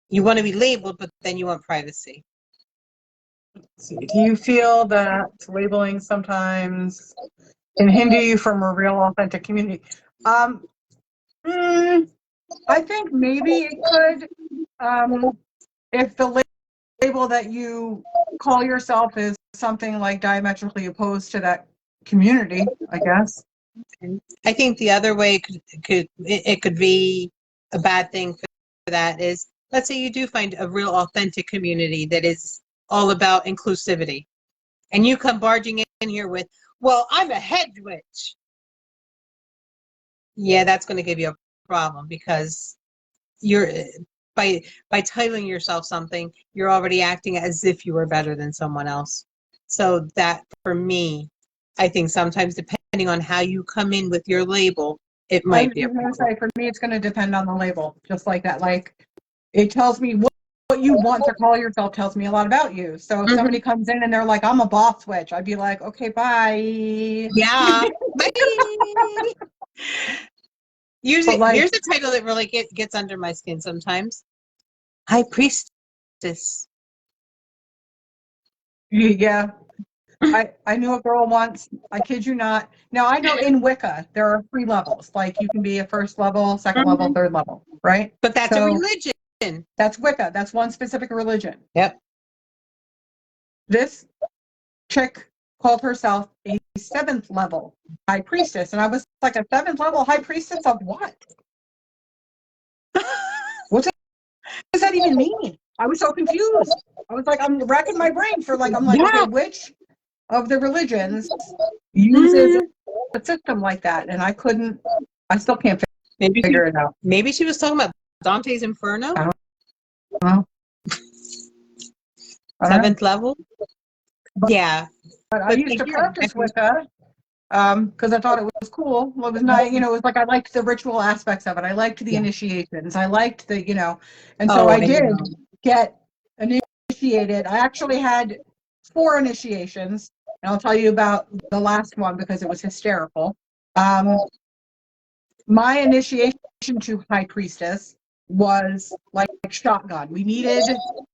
You want to be labeled, but then you want privacy. See, do you feel that labeling sometimes can hinder you from a real authentic community? I think maybe it could, if the label that you call yourself is something like diametrically opposed to that community, I guess. I think the other way it could be a bad thing for that is, let's say you do find a real authentic community that is all about inclusivity, and you come barging in here with, well, I'm a head witch. Yeah, that's going to give you a problem, because you're by titling yourself something, you're already acting as if you were better than someone else. So that, for me, I think sometimes depending on how you come in with your label, it might be a problem. For me, it's going to depend on the label, just like that. Like, it tells me what you want to call yourself, tells me a lot about you. So if somebody comes in and they're like, I'm a boss witch, I'd be like, okay, bye. Yeah. Bye. Usually, here's a title that really gets under my skin sometimes. High Priestess. Yeah. I knew a girl once, I kid you not. Now, I know in Wicca, there are 3 levels. Like, you can be a first level, second level, third level, right? But that's a religion. That's Wicca. That's one specific religion. Yep. This chick called herself a 7th level high priestess. And I was like, a 7th level high priestess of what? What does that even mean? I was so confused. I was like, I'm racking my brain for like, I'm like, okay, which of the religions uses a system like that? And I still can't figure it out. Maybe she was talking about Dante's Inferno? I don't know. 7th level? Yeah. But I used to practice Wicca because I thought it was cool. It was nice, it was like I liked the ritual aspects of it. I liked the initiations. I liked the, and so I did get initiated. I actually had 4 initiations, and I'll tell you about the last one because it was hysterical. My initiation to High Priestess was like shotgun. We needed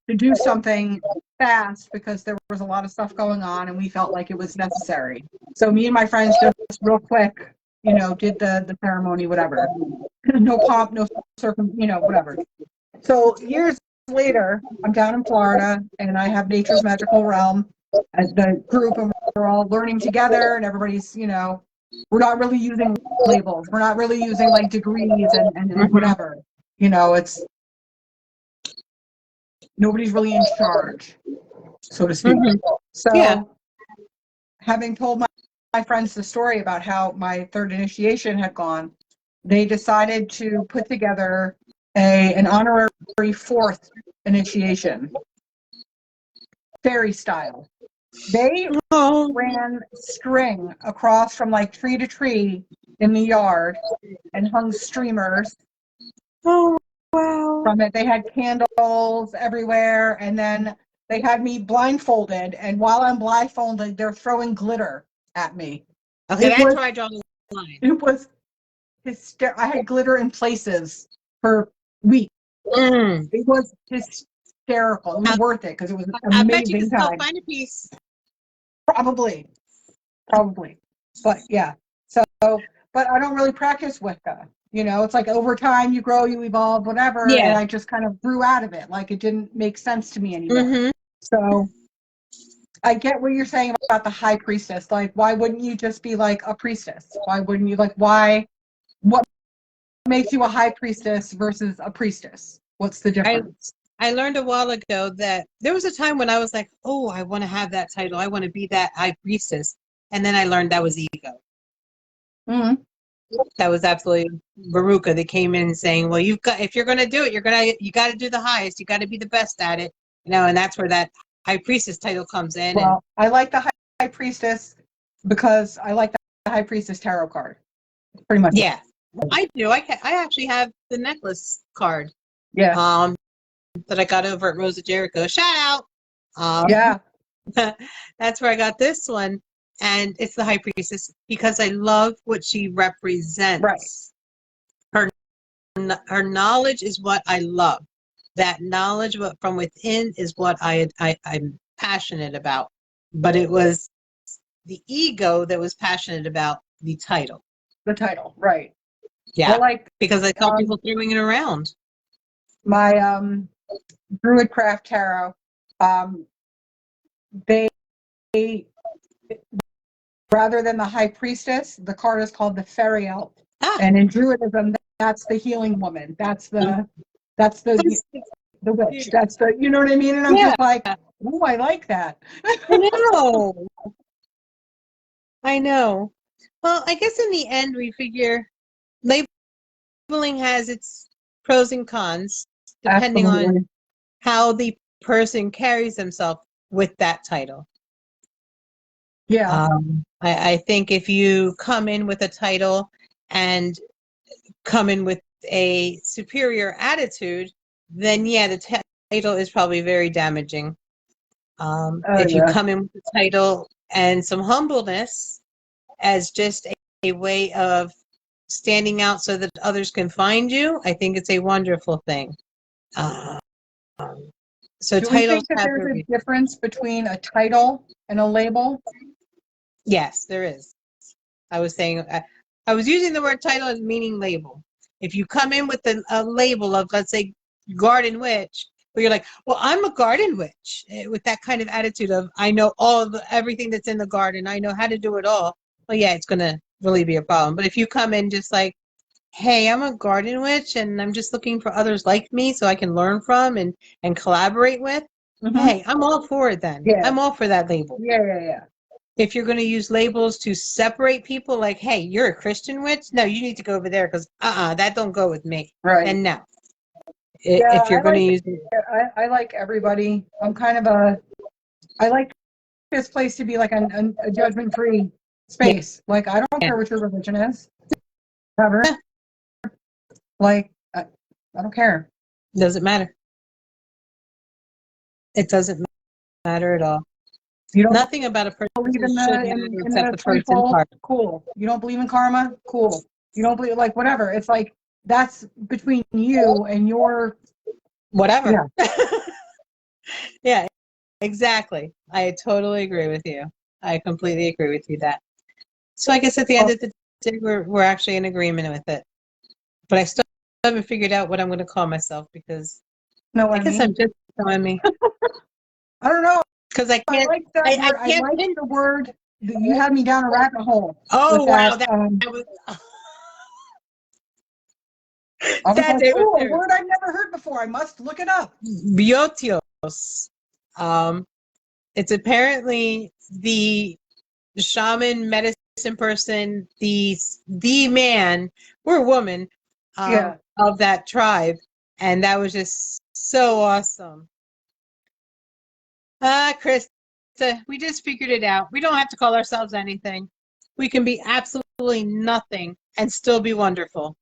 to do something fast because there was a lot of stuff going on and we felt like it was necessary. So me and my friends just real quick, did the ceremony, whatever. No pomp, no whatever. So years later, I'm down in Florida and I have Nature's Magical Realm as the group, and we're all learning together, and everybody's, we're not really using labels. We're not really using like degrees and whatever. It's nobody's really in charge, so to speak. So having told my friends the story about how my 3rd initiation had gone, they decided to put together an honorary 4th initiation, fairy style. They ran string across from like tree to tree in the yard and hung streamers. Oh, wow. From it. They had candles everywhere, and then they had me blindfolded, and while I'm blindfolded, they're throwing glitter at me. Okay, that's where I draw the line. It was hysterical. I had glitter in places for weeks. It was hysterical. It was worth it because it was an amazing time. I bet you can still find a piece. Probably. But yeah. So, but I don't really practice Wicca. It's like over time you grow, you evolve, whatever. Yeah. And I just kind of grew out of it. Like it didn't make sense to me anymore. So I get what you're saying about the high priestess. Like, why wouldn't you just be like a priestess? Why wouldn't you what makes you a high priestess versus a priestess? What's the difference? I learned a while ago that there was a time when I was like, oh, I want to have that title. I want to be that high priestess. And then I learned that was ego. That was absolutely Baruka that came in saying, well, if you're going to do it, you got to do the highest. You got to be the best at it. And that's where that high priestess title comes in. Well, I like the high priestess because I like the high priestess tarot card. Pretty much. Yeah, I do. I actually have the necklace card. Yeah. That I got over at Rosa Jericho. Shout out. Yeah. That's where I got this one. And it's the high priestess because I love what she represents. Right. Her knowledge is what I love. that knowledge from within is what I'm passionate about. But it was the ego that was passionate about the title. The title, right. Yeah. Well, like, Because I saw people throwing it around. My Druidcraft tarot, they rather than the high priestess, the card is called the fairy elf. And in Druidism, that's the healing woman. That's the witch. That's the, you know what I mean? And I'm just like, oh, I like that. I know. I know. Well, I guess in the end, we figure labeling has its pros and cons, depending on how the person carries themselves with that title. Yeah. I think if you come in with a title and come in with a superior attitude, then yeah, the title is probably very damaging. If you come in with a title and some humbleness as just a way of standing out so that others can find you, I think it's a wonderful thing. So do we titles think that have there's a difference between a title and a label? Yes, there is. I was saying, I was using the word title as meaning label. If you come in with a label of, let's say, garden witch, where you're like, well, I'm a garden witch, with that kind of attitude of, I know everything that's in the garden, I know how to do it all. Well, yeah, it's going to really be a problem. But if you come in just like, hey, I'm a garden witch and I'm just looking for others like me so I can learn from and collaborate with, hey, I'm all for it then. Yeah. I'm all for that label. Yeah. If you're going to use labels to separate people, like, hey, you're a Christian witch, no, you need to go over there because that don't go with me. Right. And no. Yeah, if you're going to use it. I like everybody. I'm kind of I like this place to be like a judgment-free space. Yeah. Like, I don't care what your religion is. Ever. Like, I don't care. Doesn't matter. It doesn't matter at all. You don't Nothing about a person believe in except the person's heart. Cool. You don't believe in karma? Cool. You don't believe, like, whatever. It's like, that's between you and your whatever. Yeah. Yeah, exactly. I totally agree with you. I completely agree with you that. So I guess at the end of the day, we're actually in agreement with it. But I still haven't figured out what I'm going to call myself because I guess I'm just telling me. I don't know. Because I can't. I like the word. You had me down a rabbit hole. Oh wow! That was. I was like, oh, a word I've never heard before. I must look it up. Biotios. It's apparently the shaman medicine person, the man or woman of that tribe, and that was just so awesome. Krista, we just figured it out. We don't have to call ourselves anything. We can be absolutely nothing and still be wonderful.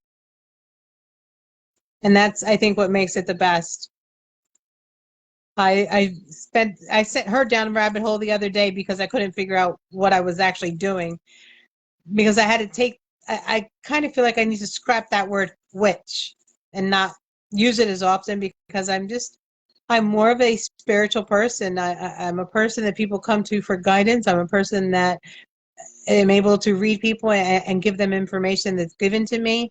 And that's, I think, what makes it the best. I sent her down a rabbit hole the other day because I couldn't figure out what I was actually doing. Because I had to I kind of feel like I need to scrap that word witch and not use it as often because I'm more of a spiritual person. I'm a person that people come to for guidance. I'm a person that am able to read people and give them information that's given to me.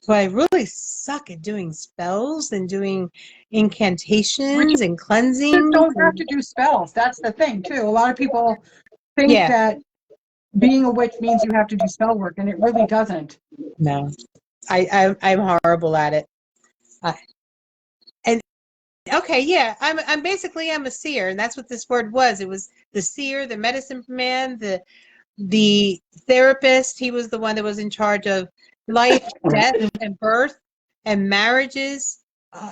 So I really suck at doing spells and doing incantations and cleansing. You don't have to do spells. That's the thing, too. A lot of people think that being a witch means you have to do spell work, and it really doesn't. No. I'm horrible at it. Okay, yeah, I'm basically a seer, and that's what this word was. It was the seer, the medicine man, the therapist. He was the one that was in charge of life, death, and birth, and marriages.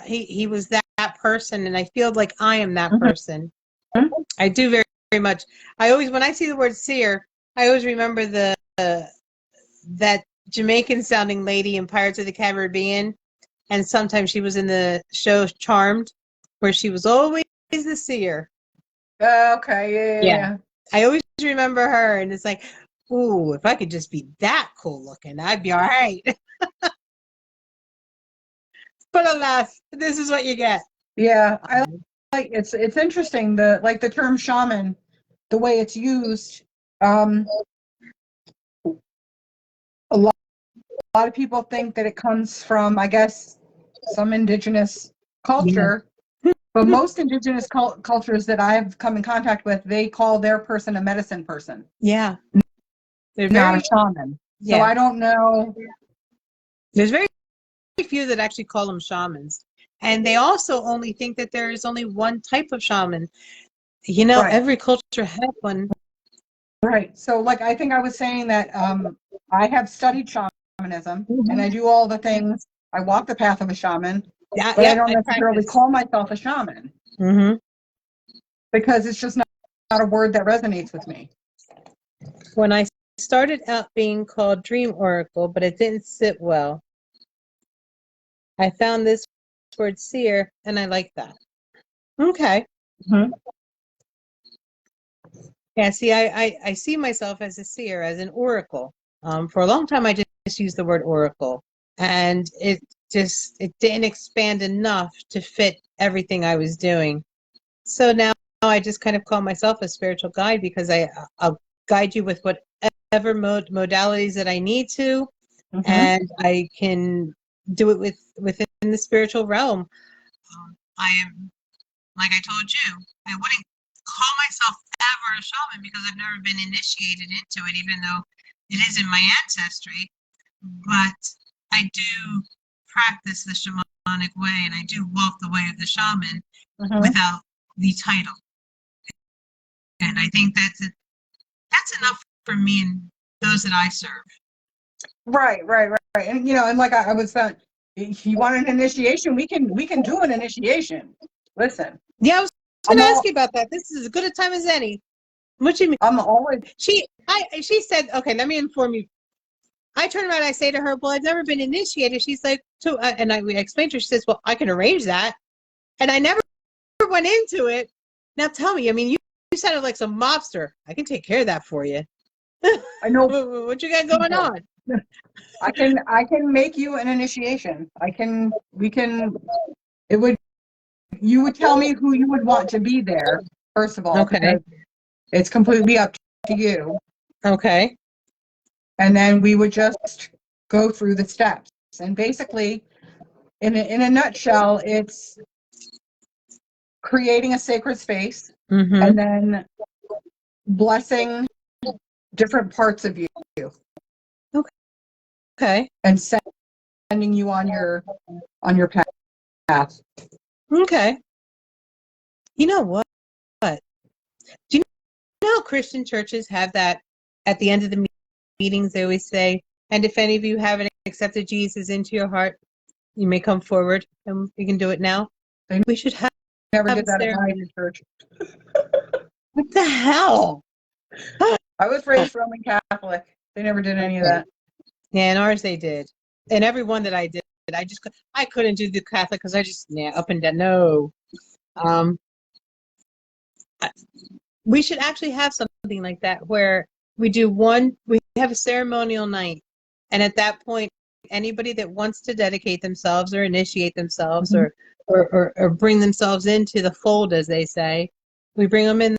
He was that person, and I feel like I am that person. I do very, very much. When I see the word seer, I always remember that Jamaican sounding lady in Pirates of the Caribbean, and sometimes she was in the show Charmed, where she was always the seer. Okay, yeah. I always remember her, and it's like, ooh, if I could just be that cool looking, I'd be all right. But alas, this is what you get. Yeah, I like it's interesting the term shaman, the way it's used. A lot of people think that it comes from, I guess, some indigenous culture, but most indigenous cultures that I've come in contact with, they call their person a medicine person, Yeah. They're not very, a shaman. So yeah. I don't know. There's very few that actually call them shamans. And they also only think that there is only one type of shaman. You know, Right. every culture has one. Right. So, like, I think I was saying that I have studied shamanism and I Mhm. do all the things. I walk the path of a shaman, Yeah, but I yeah, don't I necessarily practice. call myself a shaman Hmm. because it's just not a word that resonates with me. When I started out being called Dream Oracle, but it didn't sit well, I found this word seer, and I like that. Okay. Mhm. Yeah, see, I see myself as a seer, as an oracle. For a long time, I just used the word oracle, and it didn't expand enough to fit everything I was doing. So now I just kind of call myself a spiritual guide because I'll guide you with whatever modalities that I need to, Mhm. and I can do it within the spiritual realm. I am, like I told you, I wouldn't call myself ever a shaman because I've never been initiated into it, even though it is in my ancestry. But I do practice the shamanic way, and I do walk the way of the shaman Mhm. without the title. And I think that's enough for me and those that I serve. Right. Right. Right. Right. And and like I was saying, if you want an initiation, we can do an initiation. Listen, Yeah, I was going I'm to ask all you about that. This is as good a time as any. What you mean? I'm always She said, okay, let me inform you. I turn around, I say to her, well, I've never been initiated. She's like, and I explained to her, she says, well, I can arrange that. And I never went into it. Now tell me, I mean, you sounded like some mobster. I can take care of that for you. I know What you got going people. on? I can make you an initiation. We can it would you would tell me who you would want to be there, first of all, Okay. because it's completely up to you. Okay. And then we would just go through the steps. And basically, in a nutshell, it's creating a sacred space Mm-hmm. and then blessing different parts of you Okay. and sending you on your path. Okay. You know what? Do you know how Christian churches have that at the end of the meetings? They always say, and if any of you haven't accepted Jesus into your heart, you may come forward and you can do it now. They We should never have did a that at my ceremony. church. What the hell? I was raised Roman Catholic. They never did any of that. Yeah, in ours they did. And every one that I did, I couldn't do the Catholic because I just up and down. No. Um, we should actually have something like that where we have a ceremonial night, and at that point, anybody that wants to dedicate themselves or initiate themselves Mhm. or bring themselves into the fold, as they say, we bring them in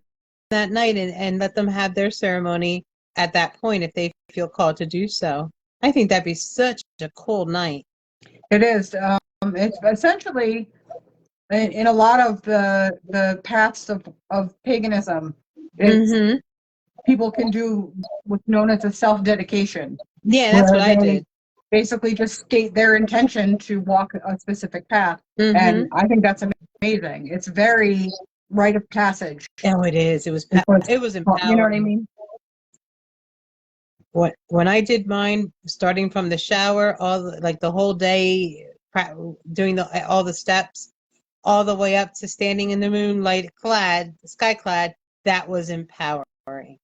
that night and let them have their ceremony at that point if they feel called to do so. I think that'd be such a cool night. It is. It's essentially in a lot of the paths of paganism. It's Mm-hmm. people can do what's known as a self-dedication, Yeah, that's where what I they did. basically just state their intention to walk a specific path. Mm-hmm. And I think that's amazing. It's very rite of passage. Oh, it is. Is what's It was you know what I empowering. mean? When I did mine, starting from the shower, like the whole day, doing all the steps, all the way up to standing in the moonlight, sky clad, that was empowering.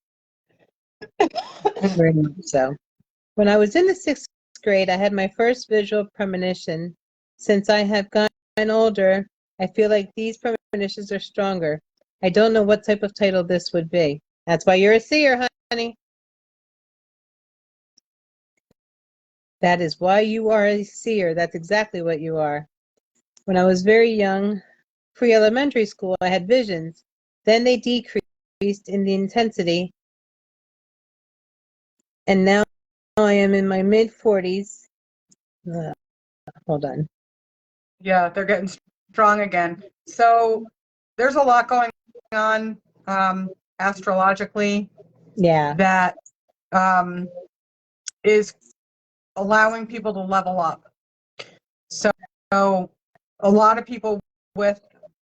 Very much so. When I was in the sixth grade, I had my first visual premonition. Since I have gotten older, I feel like these premonitions are stronger. I don't know what type of title this would be. That's why you're a seer, honey. That is why you are a seer. That's exactly what you are. When I was very young, pre-elementary school, I had visions. Then they decreased in the intensity. And now I am in my mid-40s. Hold on. Yeah, they're getting strong again. So there's a lot going on astrologically Yeah. that is allowing people to level up. So a lot of people with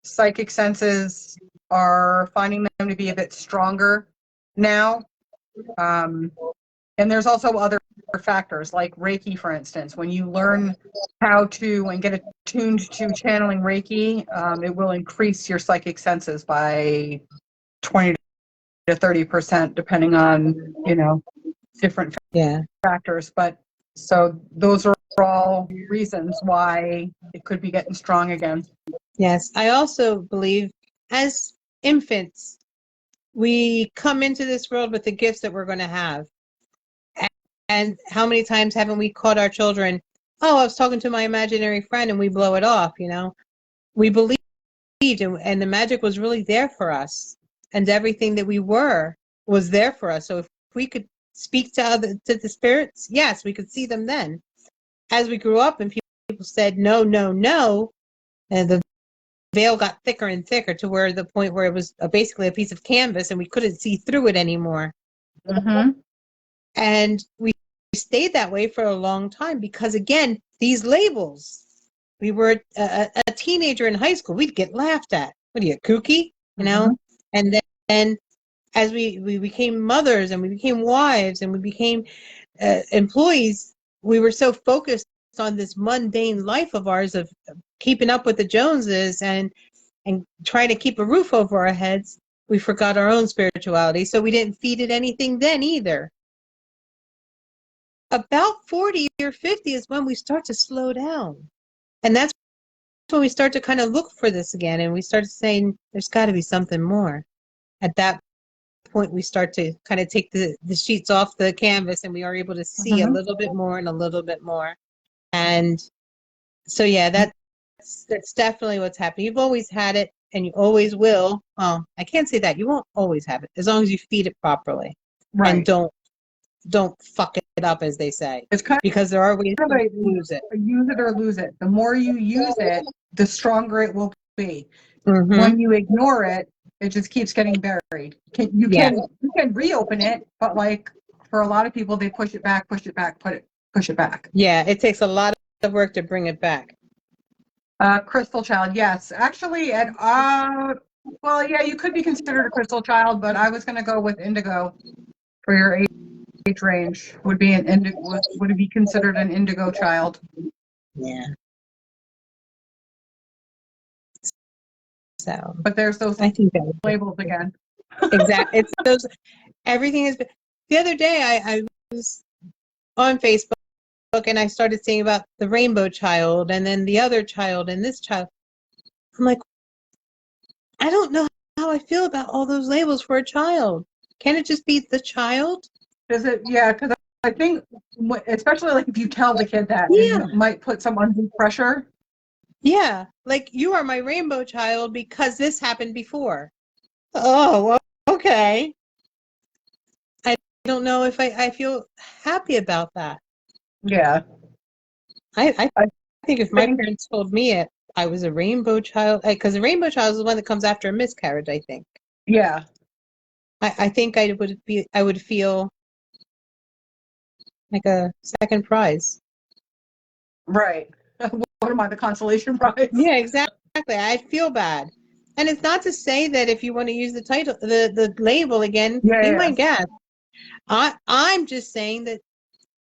psychic senses are finding them to be a bit stronger now. And there's also other factors like Reiki, for instance. When you learn how to and get attuned to channeling Reiki, it will increase your psychic senses by 20 to 30%, depending on, different factors. But so those are all reasons why it could be getting strong again. Yes. I also believe as infants, we come into this world with the gifts that we're going to have. And how many times haven't we caught our children, oh, I was talking to my imaginary friend, and we blow it off, We believed, and the magic was really there for us. And everything that we were was there for us. So if we could speak to the spirits, yes, we could see them then. As we grew up and people said, no, no, no, and the veil got thicker and thicker to where the point where it was basically a piece of canvas and we couldn't see through it anymore. Mm-hmm. And we stayed that way for a long time because, again, these labels. We were a teenager in high school, we'd get laughed at. What are you, kooky? And then as we became mothers and we became wives and we became employees, we were so focused on this mundane life of ours of keeping up with the Joneses and trying to keep a roof over our heads, we forgot our own spirituality. So we didn't feed it anything then either. About 40 or 50 is when we start to slow down. And that's when we start to kind of look for this again. And we start saying, there's got to be something more. At that point, we start to kind of take the sheets off the canvas and we are able to see a little bit more and a little bit more. And so, yeah, that's definitely what's happening. You've always had it and you always will. Well, I can't say that. You won't always have it as long as you feed it properly. Right. And don't fuck it up, as they say. It's kind of, because there are ways to lose it. Use it or lose it. The more you use it, the stronger it will be. When you ignore it, it just keeps getting buried. You can reopen it, but like for a lot of people, they push it back, push it back. Yeah, it takes a lot of work to bring it back. Crystal child, yes. Actually, well, yeah, you could be considered a crystal child, but I was going to go with indigo for your age range. Would it be considered an indigo child? Yeah. So, but there's those labels again. Exactly. It's those. Everything is. The other day, I was on Facebook and I started seeing about the rainbow child and then the other child and this child. I'm like, I don't know how I feel about all those labels for a child. Can it just be the child? Does it? Yeah, because I think, especially like if you tell the kid that, it might put some undue pressure. Yeah, like you are my rainbow child because this happened before. Oh, well, okay. I don't know if I feel happy about that. Yeah. I think if my parents told me I was a rainbow child, because a rainbow child is the one that comes after a miscarriage, I think. Yeah. I think I would feel like a second prize. Right. What am I, the consolation prize? Yeah, exactly. I'd feel bad. And it's not to say that if you want to use the title, the label again, be my guest. I'm just saying that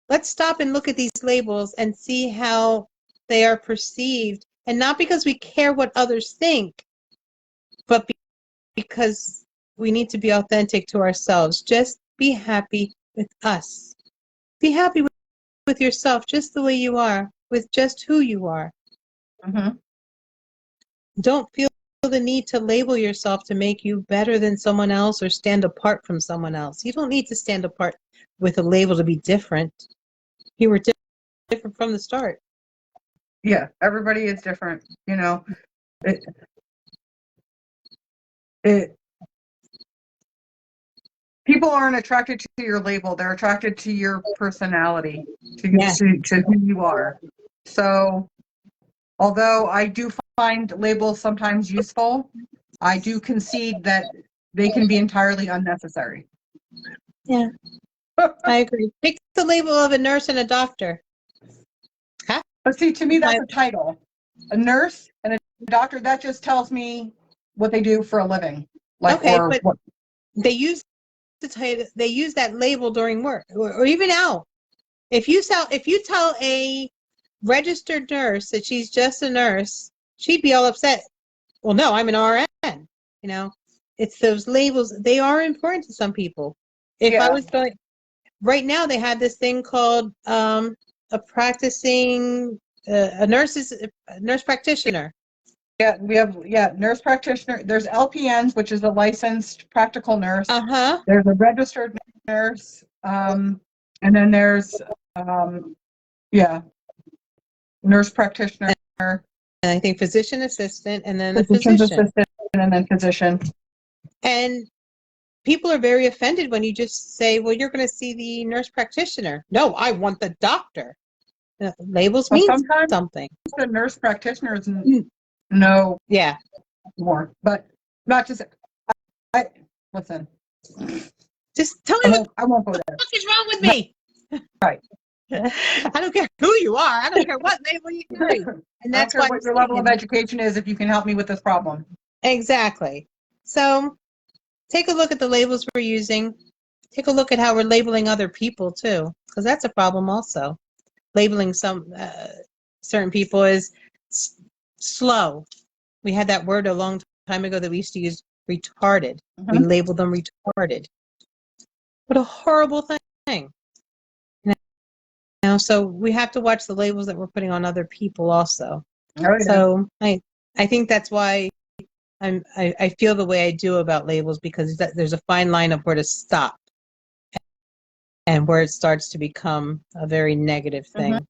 let's stop and look at these labels and see how they are perceived. And not because we care what others think, but because we need to be authentic to ourselves. Just be happy with us. Be happy with yourself just the way you are, with just who you are. Don't feel the need to label yourself to make you better than someone else or stand apart from someone else. You don't need to stand apart with a label to be different. You were different from the start. Yeah, everybody is different, you know. It, it people aren't attracted to your label, they're attracted to your personality, Yeah. to who you are. So although I do find labels sometimes useful, I do concede that they can be entirely unnecessary. Yeah, I agree. Pick the label of a nurse and a doctor. Huh? But see, to me, that's a title. A nurse and a doctor, that just tells me what they do for a living. Like, Okay, or but what? they use the title, they use that label during work or even out. If you tell a registered nurse that she's just a nurse, she'd be all upset. Well, no, I'm an RN. You know, it's those labels. They are important to some people. If I Yeah. was going right now, they have this thing called a practicing a nurse practitioner. Yeah, we have, nurse practitioner. There's LPNs, which is a licensed practical nurse. Uh-huh. There's a registered nurse. And then there's, nurse practitioner, And I think physician assistant, and then the physician's physician. assistant, and then physician. And people are very offended when you just say, well, you're going to see the nurse practitioner. No, I want the doctor. Labels Well, mean sometimes something. the nurse practitioners know Yeah. more, but not just, I listen, Just tell me what I won't go the there. fuck is wrong with me. Right. I don't care who you are. I don't care what label you carry. And I don't that's care why what your level of education is if you can help me with this problem. exactly. So take a look at the labels we're using. Take a look at how we're labeling other people too, because that's a problem also. Labeling some certain people as slow. We had that word a long time ago that we used to use, retarded. We labeled them retarded. What a horrible thing. You know, so we have to watch the labels that we're putting on other people also. Oh, yeah. So I think that's why I feel the way I do about labels, because there's a fine line of where to stop and where it starts to become a very negative thing.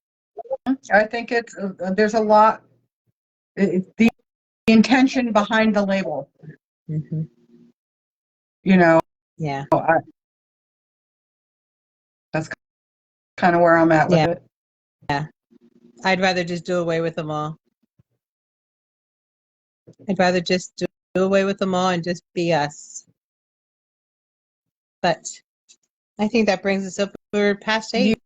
I think it's there's a lot. The intention behind the label. Mm-hmm. You know. Yeah. That's kind of where I'm at with it. Yeah. I'd rather just do away with them all. I'd rather just do away with them all and just be us. But I think that brings us up. We're past 8.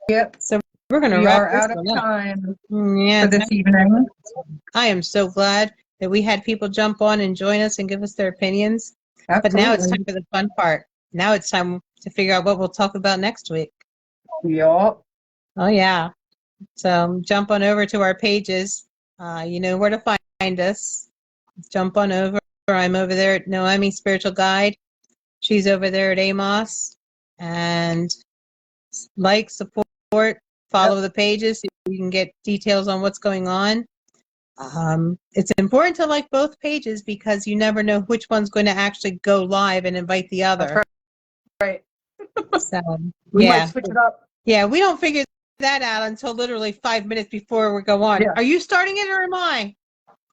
Yep. So we're going to We wrap are this out of one up. time Yeah, for this evening. I am so glad that we had people jump on and join us and give us their opinions. Absolutely. But now it's time for the fun part. Now it's time to figure out what we'll talk about next week. Yep. Oh, yeah. So jump on over to our pages. You know where to find us. Jump on over. I'm over there at Noemi Spiritual Guide. She's over there at Amos. And like, support, follow the pages so you can get details on what's going on. It's important to like both pages because you never know which one's going to actually go live and invite the other. Right. So We might switch it up. Yeah, we don't figure that out until literally 5 minutes before we go on. Yeah. Are you starting it or am I?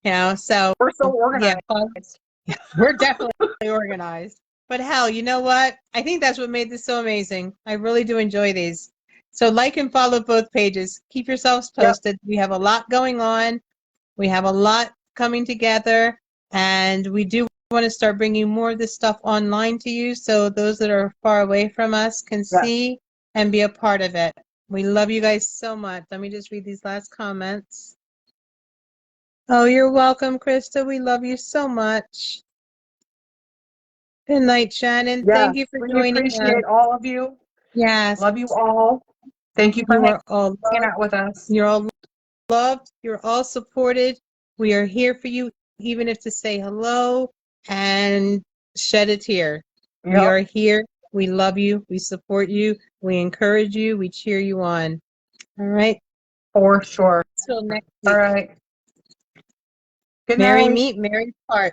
You know, so we're so organized. Yeah, we're definitely organized. But hell, you know what? I think that's what made this so amazing. I really do enjoy these. So like and follow both pages. Keep yourselves posted. Yep. We have a lot going on. We have a lot coming together, and we do want to start bringing more of this stuff online to you so those that are far away from us can see and be a part of it. We love you guys so much. Let me just read these last comments. Oh, you're welcome, Krista. We love you so much. Good night, Shannon. Yes, thank you for joining us. We appreciate all of you. Yes. Love you all. Thank you for hanging out with us. You're all loved. You're all supported. We are here for you, even if to say hello and shed a tear. Yep. We are here. We love you. We support you. We encourage you. We cheer you on. All right? For sure. Till next week. All right. Good Merry night. meet, merry part.